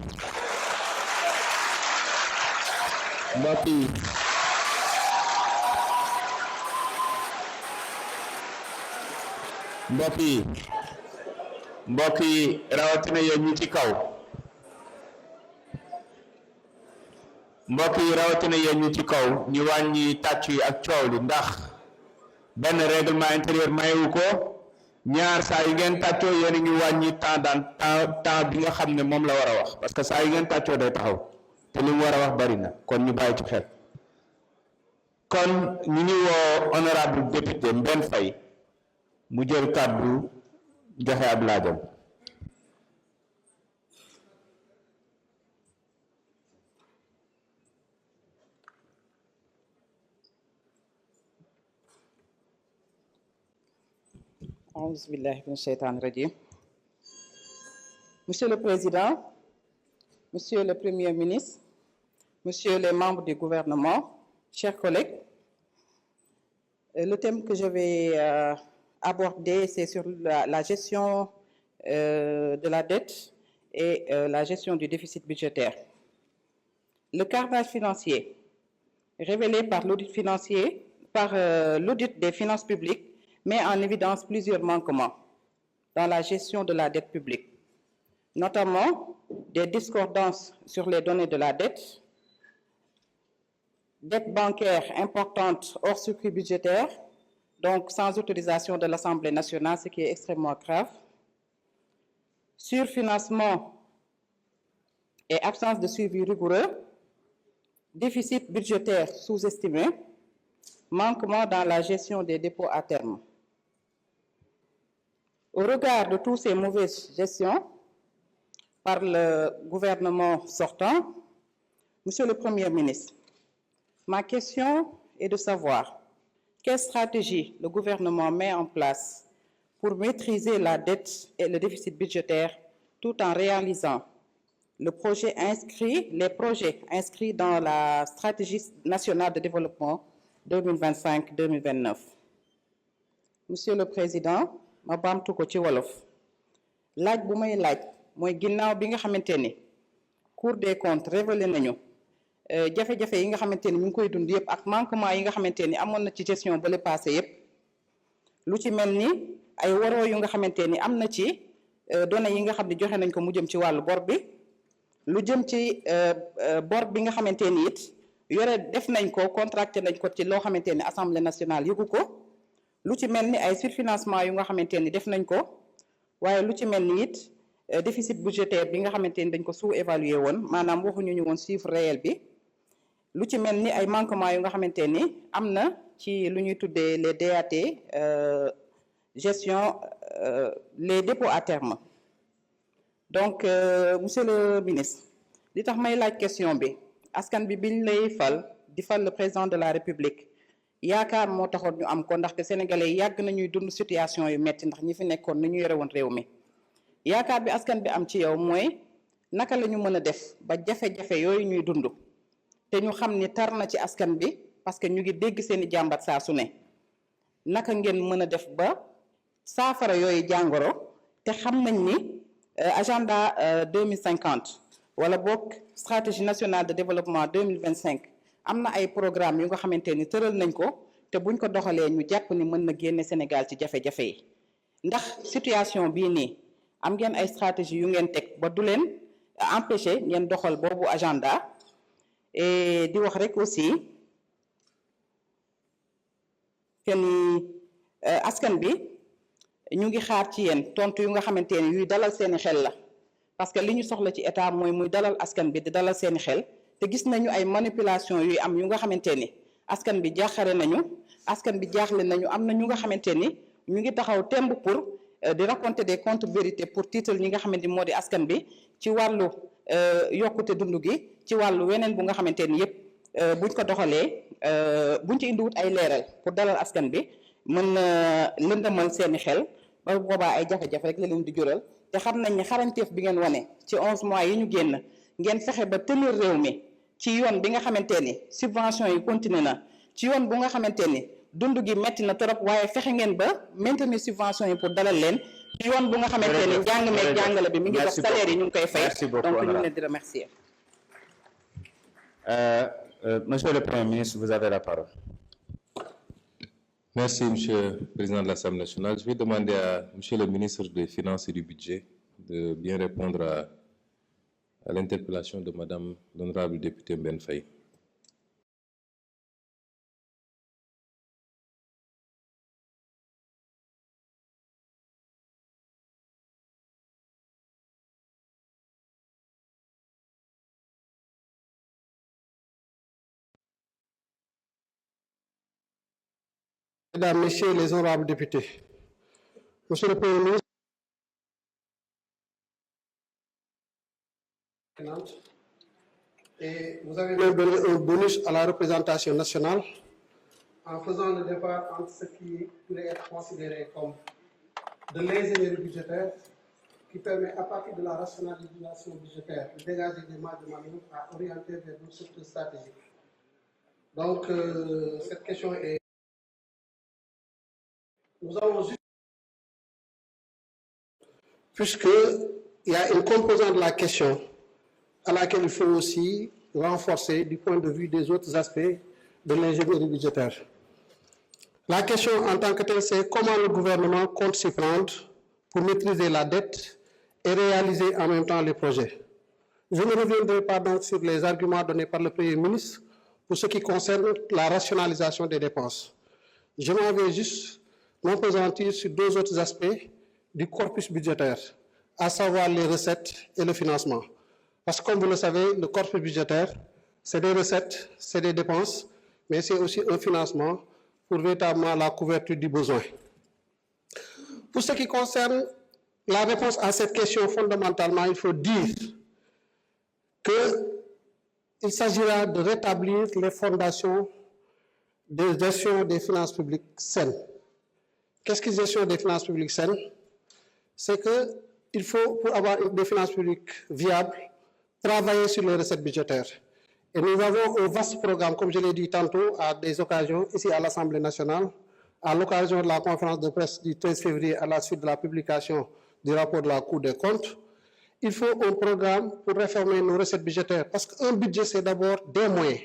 mbokk yi rawatina yéen ñi ci kaw ñu wàññi tàcc yi ak coow li ndax benn règlement intérieur mayewu ko ñaar saa yi ngeen tàccoo yéen a ngi wàññi temps bi nga xam ne moom la war a wax parce que saa yi ngeen tàccoo day taxaw te li mu war a wax bari na kon ñu bàyyi ci xel kon ñu ngi woo honorable député Mbène Faye mu jël kàddu joxe ab laajam. Monsieur le Président, Monsieur le Premier ministre, Monsieur les membres du gouvernement, chers collègues, le thème que je vais aborder, c'est sur la gestion de la dette et la gestion du déficit budgétaire. Le carnage financier révélé par l'audit des finances publiques met en évidence plusieurs manquements dans la gestion de la dette publique, notamment des discordances sur les données de la dette bancaire importante hors circuit budgétaire, donc sans autorisation de l'Assemblée nationale, ce qui est extrêmement grave, surfinancement et absence de suivi rigoureux, déficit budgétaire sous-estimé, manquement dans la gestion des dépôts à terme. Au regard de toutes ces mauvaises gestions par le gouvernement sortant, Monsieur le Premier ministre, ma question est de savoir quelle stratégie le gouvernement met en place pour maîtriser la dette et le déficit budgétaire tout en réalisant les projets inscrits dans la stratégie nationale de développement 2025-2029. Monsieur le Président, ma baamtu ko ci wolof laaj bu may laaj mooy ginnaaw bi nga xamante ni Cour des comptes révélé nañu jafe-jafe yi nga xamante ni ñu ngi koy dund yëpp ak manquement yi nga xamante ni amoon na ci gestion ba le passé yëpp lu ci mel ni ay waroo yu nga xamante ni am na ci données yi nga xam ne joxe nañ ko mu jëm ci wàllu bor bi lu jëm ci bor bi nga xamante ni it yore def nañ ko contracté nañ ko ci loo xamante ni Assemblée nationale yëgu ko lu ci mel ni ay surfinancement yu nga xamante ni def nañ ko waaye lu ci mel ni it déficit budgétaire bi nga xamante ni dañ ko sous-évalué woon maanaam waxuñu ñu woon chiffre réel bi lu ci mel ni ay manquements yu nga xamante ni am na ci lu ñuy tuddee les DAT gestion les dépôts à terme donc monsieur le ministre li tax may laaj question bi askan bi biñ lay fal di fal le président de la République yaakaar moo taxoon ñu am ko ndaxte sénégalais yi yàgg nañuy dund situation yu metti ndax ñi fi nekkoon ni ñu yore woon réew mi yaakaar bi askan bi am ci yow mooy naka la ñu mën a def ba jafe-jafe yooyu ñuy dund te ñu xam ni tar na ci askan bi parce que ñu ngi dégg seeni jàmbat saa su ne naka ngeen mën a def ba saafara yooyu jàngoro te xam nañ ni agenda 2050 wala boog stratégie nationale de développement 2025 am na ay programme yu nga xamante ni tëral nañ ko te buñ ko doxalee ñu jàpp ni mën na génne Sénégal ci jafe-jafe yi ndax situation bii nii am ngeen ay stratégie yu ngeen teg ba du leen empêcher ngeen doxal boobu agenda et di wax rek aussi que ni askan bi ñu ngi xaar ci yéen tontu yu nga xamante ni yuy dalal seeni xel la parce que li ñu soxla ci état mooy muy dalal askan bi di dalal seeni xel te gis nañu ay manipulation yuy am yu nga xamante ni askan bi jaaxare nañu askan bi jaaxle nañu am na ñu nga xamante ni ñu ngi taxaw temb pour di raconter des contre-vérités pour tiital ñi nga xamante ni moo di askan bi ci wàllu yokkute dund gi ci wàllu weneen bu nga xamante ni yépp buñ ko doxalee buñ ci indiwut ay leeral pour dalal askan bi mën na lëndëmal seeni xel ba boobaa ay jafe-jafe rek la leen di jural te xam nañ ne xarañteef bi ngeen wane ci 11 mois yi ñu génn ngeen fexe ba tenir réew mi ci yoon bi nga xamante ni subvention yi continué na ci yoon bu nga xamante ni dund gi metti na trop waaye fexe ngeen ba maintenir subvention yi pour dalal leen ci yoon bu nga xamante ni njàng meeg jàngale bi mi ngi dox salaire yi ñu ngi koy fay donc ñu ngi leen di remercier. Monsieur le Premier ministre, vous avez la parole. Merci, Monsieur le Président de l'Assemblée nationale. Je vais demander à Monsieur le ministre des Finances et du Budget de bien répondre à l'interpellation de Madame l'honorable députée Mbène Faye. Mesdames, Messieurs les honorables députés, Monsieur le Premier ministre, et vous avez même donné un bonus à la représentation nationale en faisant le départ entre ce qui pourrait être considéré comme de l'ingénierie budgétaire qui permet à partir de la rationalisation budgétaire de dégager des marges de manœuvre à orienter vers d'autres secteurs stratégiques. Donc, cette question est... Nous avons juste... Puisqu'il y a une composante de la question à laquelle il faut aussi renforcer du point de vue des autres aspects de l'ingénierie budgétaire. La question en tant que telle, c'est comment le gouvernement compte s'y prendre pour maîtriser la dette et réaliser en même temps les projets. Je ne reviendrai pas donc sur les arguments donnés par le Premier ministre pour ce qui concerne la rationalisation des dépenses. Je m'en vais juste m'appesantir sur deux autres aspects du corpus budgétaire, à savoir les recettes et le financement. Parce que comme vous le savez, le corpus budgétaire, c'est des recettes, c'est des dépenses, mais c'est aussi un financement pour véritablement la couverture du besoin. Pour ce qui concerne la réponse à cette question, fondamentalement, il faut dire qu'il s'agira de rétablir les fondations de gestion des finances publiques saines. Qu'est-ce que gestion des finances publiques saines? C'est qu'il faut, pour avoir des finances publiques viables, travailler sur les recettes budgétaires. Et nous avons un vaste programme, comme je l'ai dit tantôt, à des occasions, ici à l'Assemblée nationale, à l'occasion de la conférence de presse du 13 février à la suite de la publication du rapport de la Cour des comptes. Il faut un programme pour réformer nos recettes budgétaires, parce qu'un budget, c'est d'abord des moyens.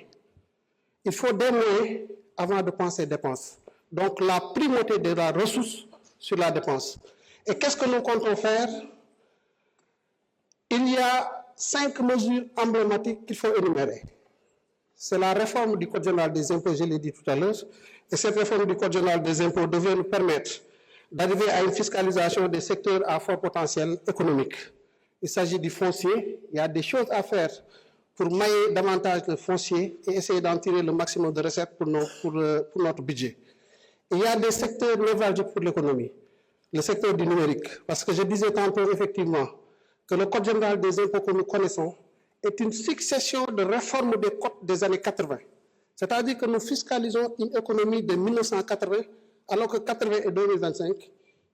Il faut des moyens avant de penser dépenses. Donc, la primauté de la ressource sur la dépense. Et qu'est-ce que nous comptons faire? Il y a 5 mesures emblématiques qu'il faut énumérer. C'est la réforme du Code général des impôts, je l'ai dit tout à l'heure, et cette réforme du Code général des impôts devait nous permettre d'arriver à une fiscalisation des secteurs à fort potentiel économique. Il s'agit du foncier, il y a des choses à faire pour mailler davantage le foncier et essayer d'en tirer le maximum de recettes pour notre budget. Il y a des secteurs névralgiques pour l'économie, le secteur du numérique, parce que je disais tantôt effectivement que le Code général des impôts que nous connaissons est une succession de réformes des codes des années 80. C'est-à-dire que nous fiscalisons une économie de 1980, alors que 80 et 2025,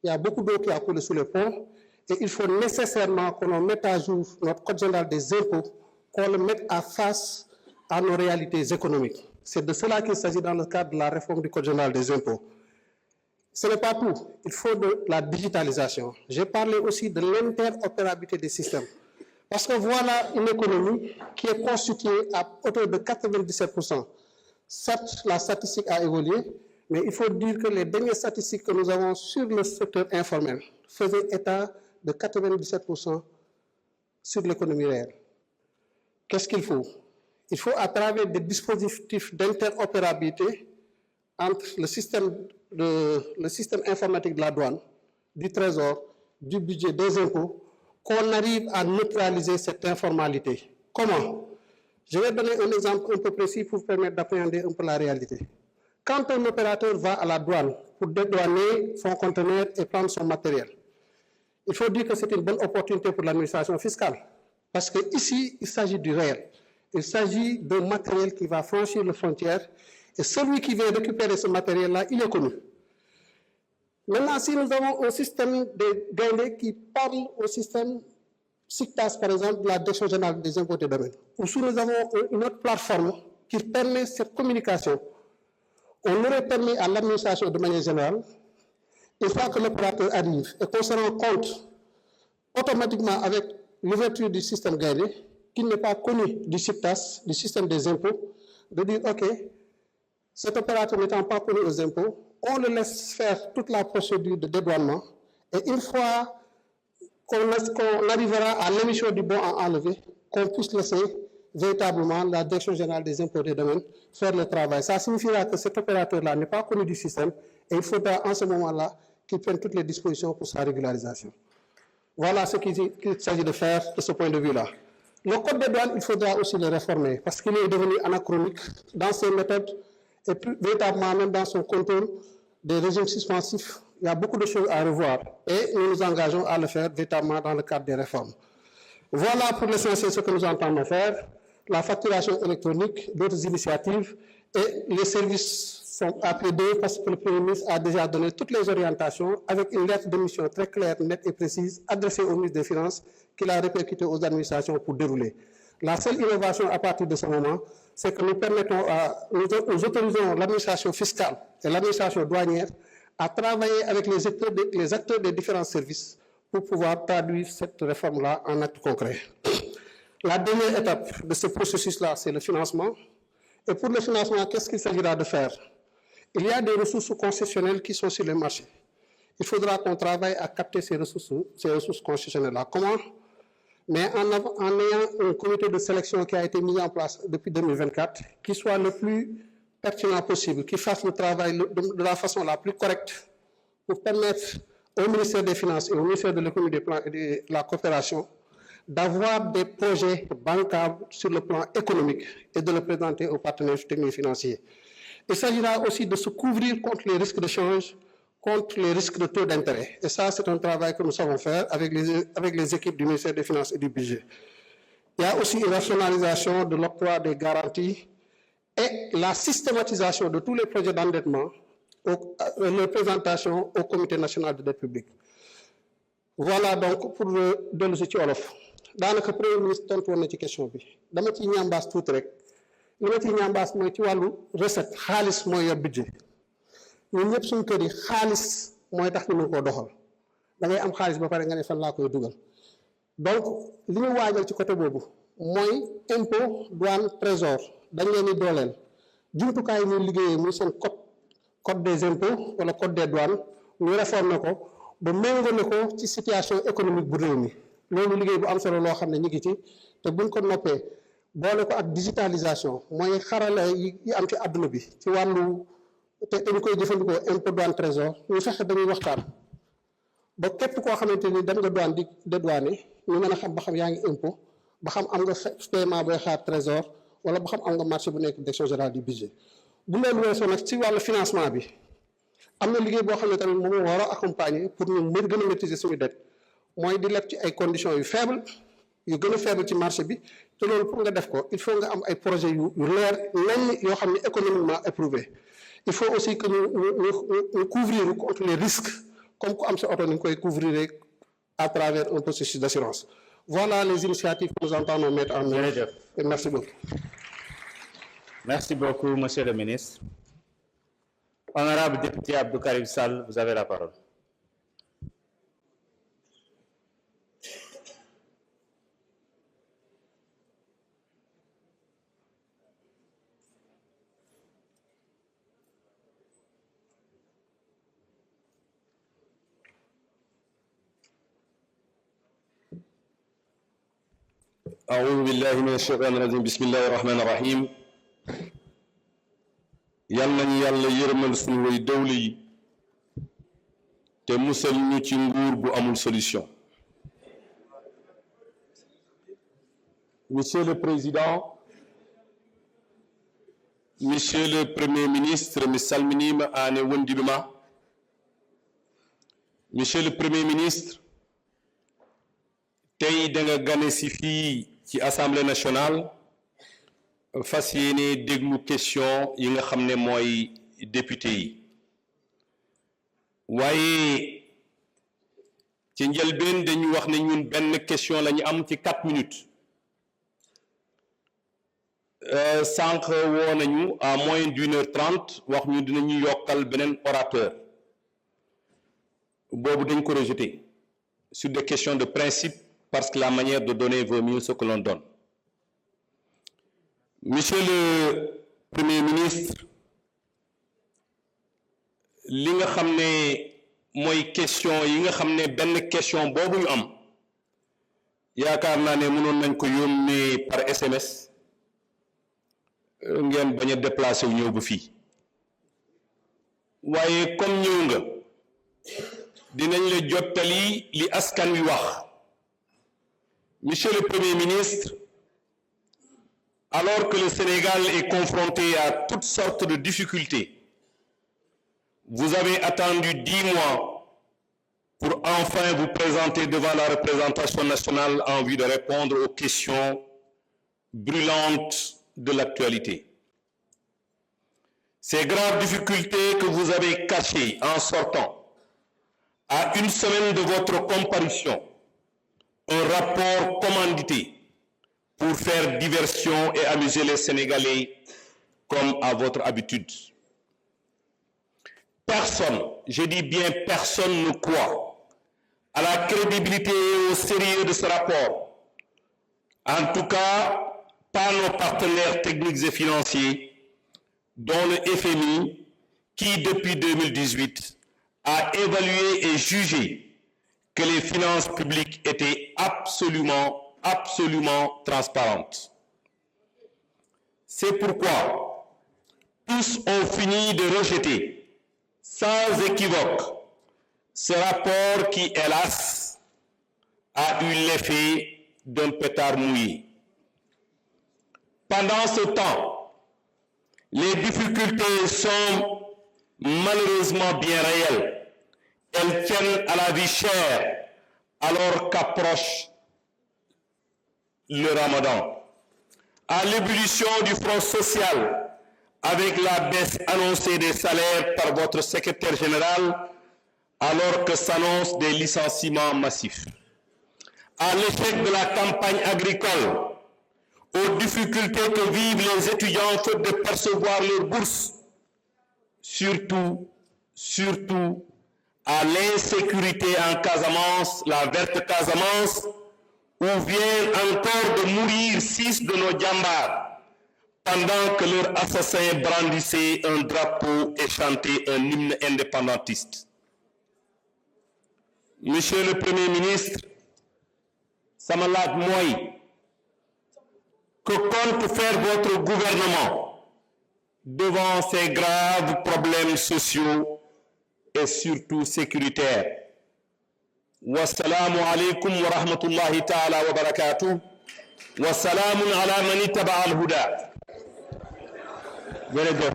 il y a beaucoup d'eau qui a coulé sous les ponts, et il faut nécessairement que l'on mette à jour notre Code général des impôts, qu'on le mette à face à nos réalités économiques. C'est de cela qu'il s'agit dans le cadre de la réforme du Code général des impôts. Ce n'est pas tout, il faut de la digitalisation. J'ai parlé aussi de l'interopérabilité des systèmes. Parce que voilà une économie qui est constituée à hauteur de 97%. Certes, la statistique a évolué, mais il faut dire que les dernières statistiques que nous avons sur le secteur informel faisaient état de 97% sur l'économie réelle. Qu'est-ce qu'il faut? Il faut, à travers des dispositifs d'interopérabilité entre le système informatique de la douane, du trésor, du budget, des impôts, qu'on arrive à neutraliser cette informalité. Comment? Je vais donner un exemple un peu précis pour permettre d'appréhender un peu la réalité. Quand un opérateur va à la douane pour dédouaner son conteneur et prendre son matériel, il faut dire que c'est une bonne opportunité pour l'administration fiscale. Parce qu'ici, il s'agit du réel. Il s'agit d'un matériel qui va franchir les frontières et celui qui vient récupérer ce matériel-là, il est connu. Maintenant, si nous avons un système de guindés qui parle au système SICTAS, par exemple, de la Direction générale des impôts et domaines, ou si nous avons une autre plateforme qui permet cette communication, on aurait permis à l'administration de manière générale, une fois que l'opérateur arrive et qu'on se rend compte automatiquement avec l'ouverture du système guindé, qui n'est pas connu du SICTAS, du système des impôts, de dire, OK, cet opérateur n'étant pas connu aux impôts, on le laisse faire toute la procédure de dédouanement et une fois qu'on arrivera à l'émission du bon à enlever, qu'on puisse laisser véritablement la Direction générale des impôts et des domaines faire le travail. Ça signifiera que cet opérateur-là n'est pas connu du système et il faudra en ce moment-là qu'il prenne toutes les dispositions pour sa régularisation. Voilà ce qu'il s'agit de faire de ce point de vue-là. Le code des douanes, il faudra aussi le réformer parce qu'il est devenu anachronique dans ses méthodes et plus véritablement même dans son contrôle des régimes suspensifs. Il y a beaucoup de choses à revoir et nous nous engageons à le faire véritablement dans le cadre des réformes. Voilà pour l'essentiel ce que nous entendons faire. La facturation électronique, d'autres initiatives et les services sont appelés parce que le Premier ministre a déjà donné toutes les orientations avec une lettre de mission très claire, nette et précise adressée au ministre des Finances qu'il a répercutée aux administrations pour dérouler. La seule innovation à partir de ce moment, c'est que nous autorisons l'administration fiscale et l'administration douanière à travailler avec les acteurs des différents services pour pouvoir traduire cette réforme-là en actes concrets. La dernière étape de ce processus-là, c'est le financement. Et pour le financement, qu'est-ce qu'il s'agira de faire? Il y a des ressources concessionnelles qui sont sur le marché. Il faudra qu'on travaille à capter ces ressources concessionnelles-là. Comment? Mais en ayant un comité de sélection qui a été mis en place depuis 2024, qui soit le plus pertinent possible, qui fasse le travail de la façon la plus correcte pour permettre au ministère des Finances et au ministère de l'économie, des plans et de la coopération d'avoir des projets bancables sur le plan économique et de le présenter aux partenaires techniques financiers. Il s'agira aussi de se couvrir contre les risques de change, contre les risques de taux d'intérêt. Et ça, c'est un travail que nous savons faire avec les équipes du ministère des Finances et du Budget. Il y a aussi une rationalisation de l'octroi des garanties et la systématisation de tous les projets d'endettement leur présentation au comité national de dette publique. Voilà donc pour dellu si ci wolof daanaka premier ministre tontu woon na ci question bi dama ciy ñambaas tuuti rek li ma ciy ñambaas mooy ci wàllu recette xaalis mooy yor budget ñun ñëpp suñu kër yi xaalis mooy tax ñu mën koo doxal da ngay am xaalis ba pare nga ne fan laa koy dugal donc li ñu waajal ci côté boobu mooy impôt douane trésor dañ leen di dooleel jumtukaay yi ñuy liggéeyee muy seen code des impôts wala code des douanes ñu réformer ko ba méngale ko ci situation économique bu réew mi loolu liggéey bu am solo loo xam ne ñu ngi ci te buñ ko noppee boole ko ak digitalisation mooy xarala yi am ci àdduna bi ci wàllu te ñu koy jëfandikoo impôt douane trésor ñu fexe dañuy waxtaan ba képp koo xamante ni dem nga douane di dédouaner ñu mën a xam ba xam yaa ngi impôt ba xam am nga paiement booy xaar trésor wala ba xam am nga marché bu nekk direction générale du budget bu loolu weesoo nag ci wàllu financement bi am na liggéey boo xam ne tamit moom war a accompagner pour ñu mën gën a maîtriser suñu dette mooy di leb ci ay conditions yu faible yu gën a faible ci marché bi te loolu pour nga def ko il faut nga am ay projets yu leer nañ yoo xam ne économiquement éprouvé il faut aussi que ñu couvrir contre les risques comme ku am sa oto ni nga koy couvrir à travers un processus d'assurance. Voilà les initiatives que nous entendons mettre en œuvre. Et merci beaucoup. Merci beaucoup, Monsieur le ministre. Honorable député Abdou Karim Sall, vous avez la parole. أعوذ بالله من الشيطان الرجيم بسم الله الرحمن الرحيم yàlla nañu yàlla yërëmal suñu way dawle yi te musal ñu ci nguur bu amul solution. Monsieur le Président, Monsieur le Premier ministre, mi salminima an e wondiɓe ma. Monsieur le Premier ministre, tey da nga gane si fii ci Assemblée nationale fas yéene déglu question yi nga xam ne mooy député yi waaye ci njëlbeen dañu wax ne ñun benn question la ñu am ci 4 minutes sànq woo nañu à moins d'1h30 wax ñu dinañu yokkal beneen orateur boobu dañ ko rejeté sur des questions de principe parce que la manière de donner vaut mieux ce que l'on donne. Monsieur le Premier ministre, li nga xam ne mooy question yi nga xam ne benn question boobu ñu am yaakaar naa ne mënoon nañ ko yónnee par SMS ngeen bañ a déplacé wu ñëw ba fii waaye comme ñëw nga dinañ la jottali li askan wi wax. Monsieur le Premier ministre, alors que le Sénégal est confronté à toutes sortes de difficultés, vous avez attendu 10 mois pour enfin vous présenter devant la représentation nationale en vue de répondre aux questions brûlantes de l'actualité. Ces graves difficultés que vous avez cachées en sortant, à une semaine de votre comparution, un rapport commandité pour faire diversion et amuser les Sénégalais comme à votre habitude. Personne, je dis bien personne, ne croit à la crédibilité et au sérieux de ce rapport. En tout cas, pas nos partenaires techniques et financiers, dont le FMI, qui depuis 2018 a évalué et jugé que les finances publiques étaient absolument transparentes. C'est pourquoi tous ont fini de rejeter sans équivoque ce rapport qui, hélas, a eu l'effet d'un pétard mouillé. Pendant ce temps, les difficultés sont malheureusement bien réelles. Elles tiennent à la vie chère alors qu'approche le Ramadan, à l'ébullition du front social, avec la baisse annoncée des salaires par votre secrétaire général, alors que s'annoncent des licenciements massifs, à l'échec de la campagne agricole, aux difficultés que vivent les étudiants faute de percevoir leurs bourses, surtout à l'insécurité en Casamance, la verte Casamance, où viennent encore de mourir 6 de nos djambars, pendant que leurs assassins brandissaient un drapeau et chantaient un hymne indépendantiste. Monsieur le Premier ministre, sama laaj mooy que compte faire votre gouvernement devant ces graves problèmes sociaux et surtout sécuritaires. Wassalaamu aleykum wa rahmatullahi taala wa barakatuh. Wa salaamun ala man ittaba al huda. Jërëjëf.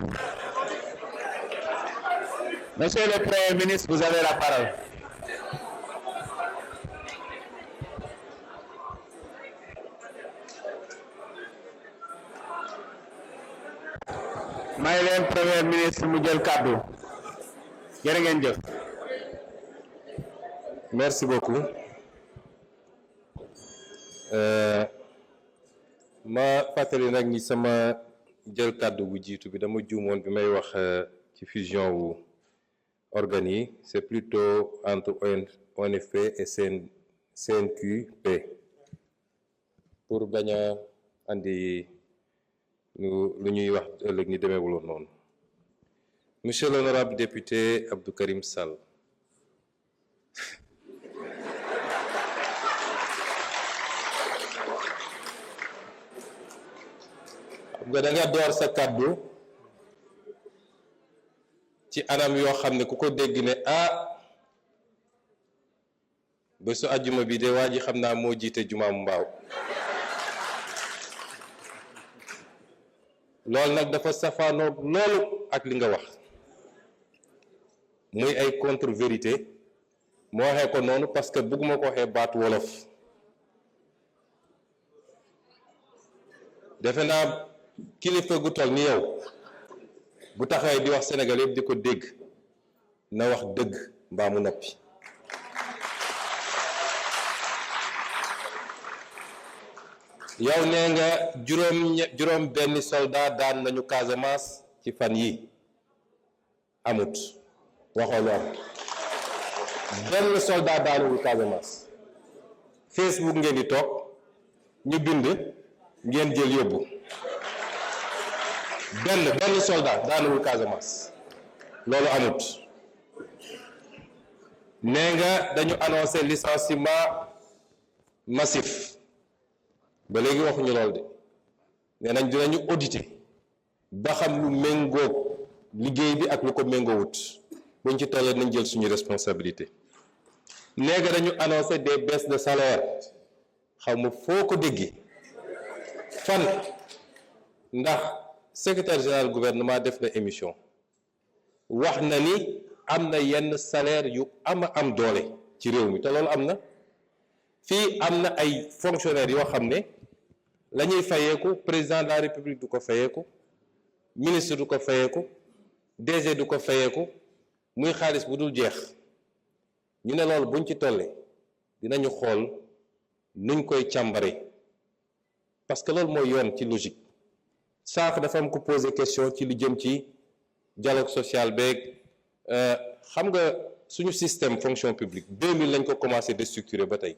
Monsieur le Premier ministre, vous avez la parole. may leen Premier ministre mu jël kàddu. Jërë ngeen jëf. Merci beaucoup. Ma fàttali nag ni sama jël kàddu bu jiitu bi dama juumoon bi may wax ci fusion wu organes yi, c'est plutôt entre ONFP et CNQP pour bañ a andi lu ñuy wax ëllëg ni demeewuloon noonu. Monsieur l'honorable député Abdou Karim Sall, da nga door sa kàddu ci anam yoo xam ne ku ko dégg ne bésu àjjuma bi de waa ji xam naa moo jiite jumaam mbaaw. loolu nag dafa safaanoo loolu ak li nga wax muy ay contre vérité moo waxee ko noonu parce que bëgguma ko waxee baatu wolof. defe naa kilifa gu toll ni yow bu taxawee di wax Sénégal yëpp di ko dégg na wax dëgg mbaa mu noppi. yow nee nga juróom benn soldat daan nañu Casamance ci fan yi amut waxoo lu am benn soldat daanuwul Casamance. Facebook ngeen di toog ñu bind ngeen jël yóbbu benn soldat daanuwul Casamance loolu amut. nee nga dañu annoncé licenciement massif ba léegi waxuñu loolu de nee nañ dinañu auditer ba xam lu méngóog liggéey bi ak lu ko méngóowut buñ ci tollee nañ jël suñu responsabilité. nee nga dañu annoncé des baisses de salaire xaw ma foo ko déggee fan ndax secrétaire général gouvernement def na émission wax na ni am na yenn salaire yu am doole ci réew mi te loolu am na fii am na ay fonctionnaires yoo xam ne la ñuy fayeeku président de la république du ko fayeeku ministre du ko fayeeku DG du ko fayeeku muy xaalis bu dul jeex. ñu ne loolu buñ ci tollee dinañu xool nuñ koy càmbare parce que loolu mooy yoon ci logique. sànq dafa am ko poser question ci li jëm ci dialogue social beeg xam nga suñu système fonction publique 2000 lañ ko commencé déstructurer ba tey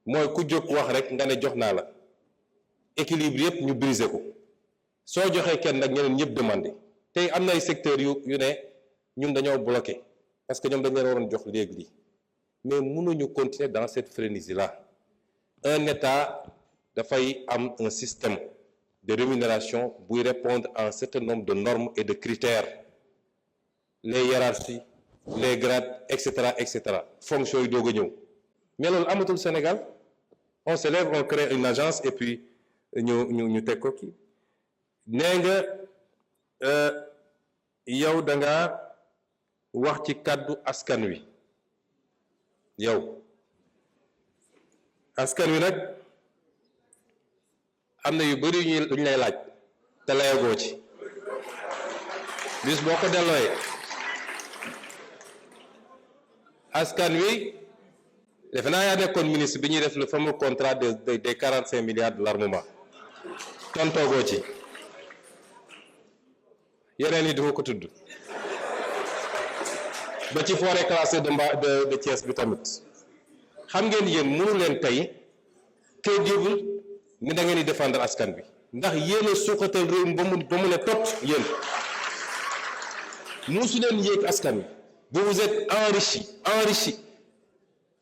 mooy ku jóg wax rek nga ne jox naa la équilibre yëpp ñu briser ko soo joxee kenn nag ñeneen ñëpp demandé tey am na ay secteurs yu ne ñun dañoo bloqué parce que ñoom dañ leen waroon jox léegi lii mais mënuñu continuer dans cette frénésie là. Un État dafay am un système de rémunération buy répondre à un certain nombre de normes et de critères, les hiérarchies, les grades, etc. Fonction yi doog a ñëw mais loolu amatul Sénégal. On se lève, on crée une agence et puis ñu teg ko kii. nee nga yow da nga wax ci kàddu askan wi yow askan wi nag am na yu bari yu ñu lay laaj te layagoo ci bis boo ko dellooyee askan wi defe naa yaa nekkoon ministre bi ñuy def le fameux contrat des 45 milliards de l'armement tontoogoo ci yeneen yi dafa ko tudd ba ci forêt classée de Thiès bi tamit xam ngeen yéen mënu leen tey crédible ni da ngeen di défendre askan bi ndax yéen a suuxatal réew mi ba mu ne tot yéen musu leen yéeg askan wi vous vous êtes enrichi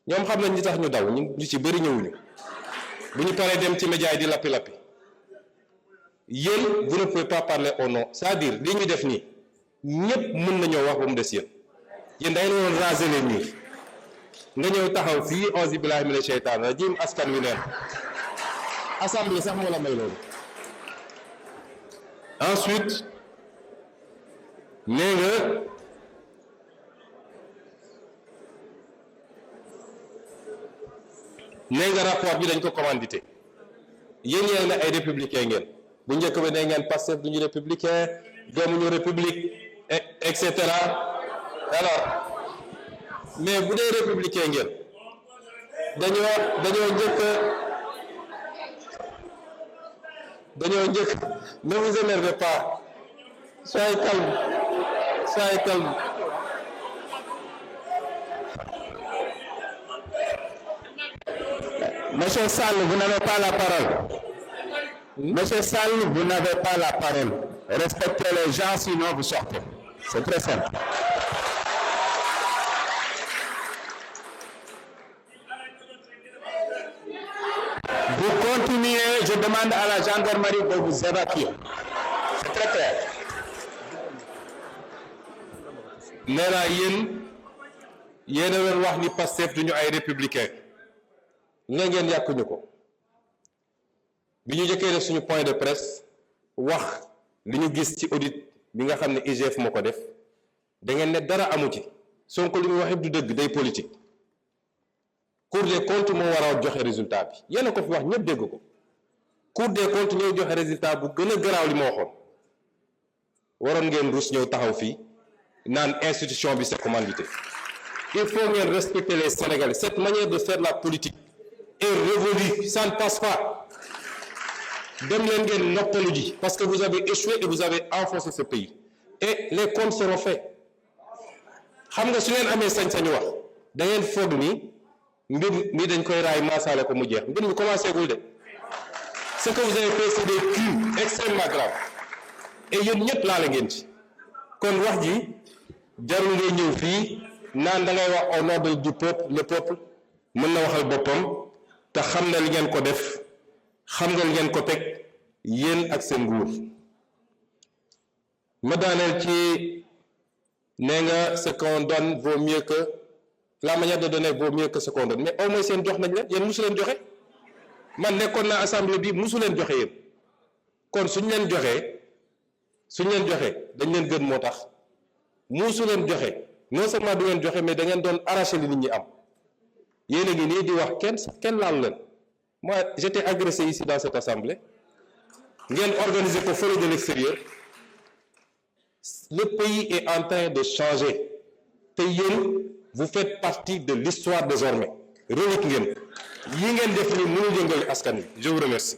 ñoom xam nañ ñi tax ñu daw ñu ci bëri ñëwuñu bu ñu paree dem ci média yi di lappi yéen vous ne pouvez pas parler au nom c'est-à-dire li ñu def nii ñépp mën nañoo wax ba mu des yéen da ngeen woon raser les murs nga ñëw taxaw fii auzu billahi mina sheytaan rajim askan wi neen assemblée sax moo la may loolu. Ensuite nee nga rapport bi dañ ko commandité yéen yéen na ay républicain ngeen bu njëkk ba nee ngeen Pastef duñu républicain gëmuñu république et cetera alors mais bu dee républicain ngeen dañoo njëkk ne vous énervez pas soyez calme Monsieur Sall, vous n'avez pas la parole. Monsieur Sall, vous n'avez pas la parole. Respectez les gens, sinon vous sortez. C'est très simple. Vous continuez, je demande à la gendarmerie de vous évacuer. C'est très clair. nee naa yéen a leen wax ni Pastef duñu ay républicain ne ngeen yàquñu ko bi ñu jëkkee def suñu point de presse wax li ñu gis ci audit bi nga xam ne IGF moo ko def da ngeen ne dara amu ci Sonko li muy wax du dëgg day politique Cour des comptes moo war a joxe résultat bi yéen a ko fi wax ñëpp dégg ko Cour des comptes ñooy joxe résultat bu gën a garaaw li ma waxoon waroon ngeen rus ñëw taxaw fii naan institution bi c'est commandité. Il faut bien respecter les Sénégalais. Cette manière de faire la politique est révolue. Ça ne passe pas. Dem leen ngeen noppalu ji parce que vous avez échoué et vous avez enfoncé ce pays. Et les comptes seront faits. xam nga su ngeen amee sañ-sañu wax da ngeen foog ni mbir mi dañ koy raay maasaale ko mu jeex mbir mi commencé gul de. Ce que vous avez fait c'est des crimes extrêmement graves. Et yéen ñëpp laale ngeen ci. kon wax ji jarul ngay ñëw fii naan da ngay wax au nom du peuple le peuple mën na waxal boppam te xam na li ngeen ko def xam nga li ngeen ko teg yéen ak seen nguur ma daaneel ci nee nga ce qu'on donne vaut mieux que la manière de donner vaut mieux que ce qu'on donne mais au moins seen jox nañ leen yéen musu leen joxe man nekkoon naa assemblée bi musu leen joxe yéen kon suñ leen joxee dañ leen gën moo tax musu leen joxe non seulement du ngeen joxe mais da ngeen doon arracher li nit ñi am yéen a ngi nii di wax kenn laal leen moi j'étais agressé ici dans cette assemblée ngeen organiser ko fële de l'extérieur le pays est en train de changer te yéen vous faites partie de l'histoire désormais relique ngeen yi ngeen def ni mënul yëngal askan wi je vous remercie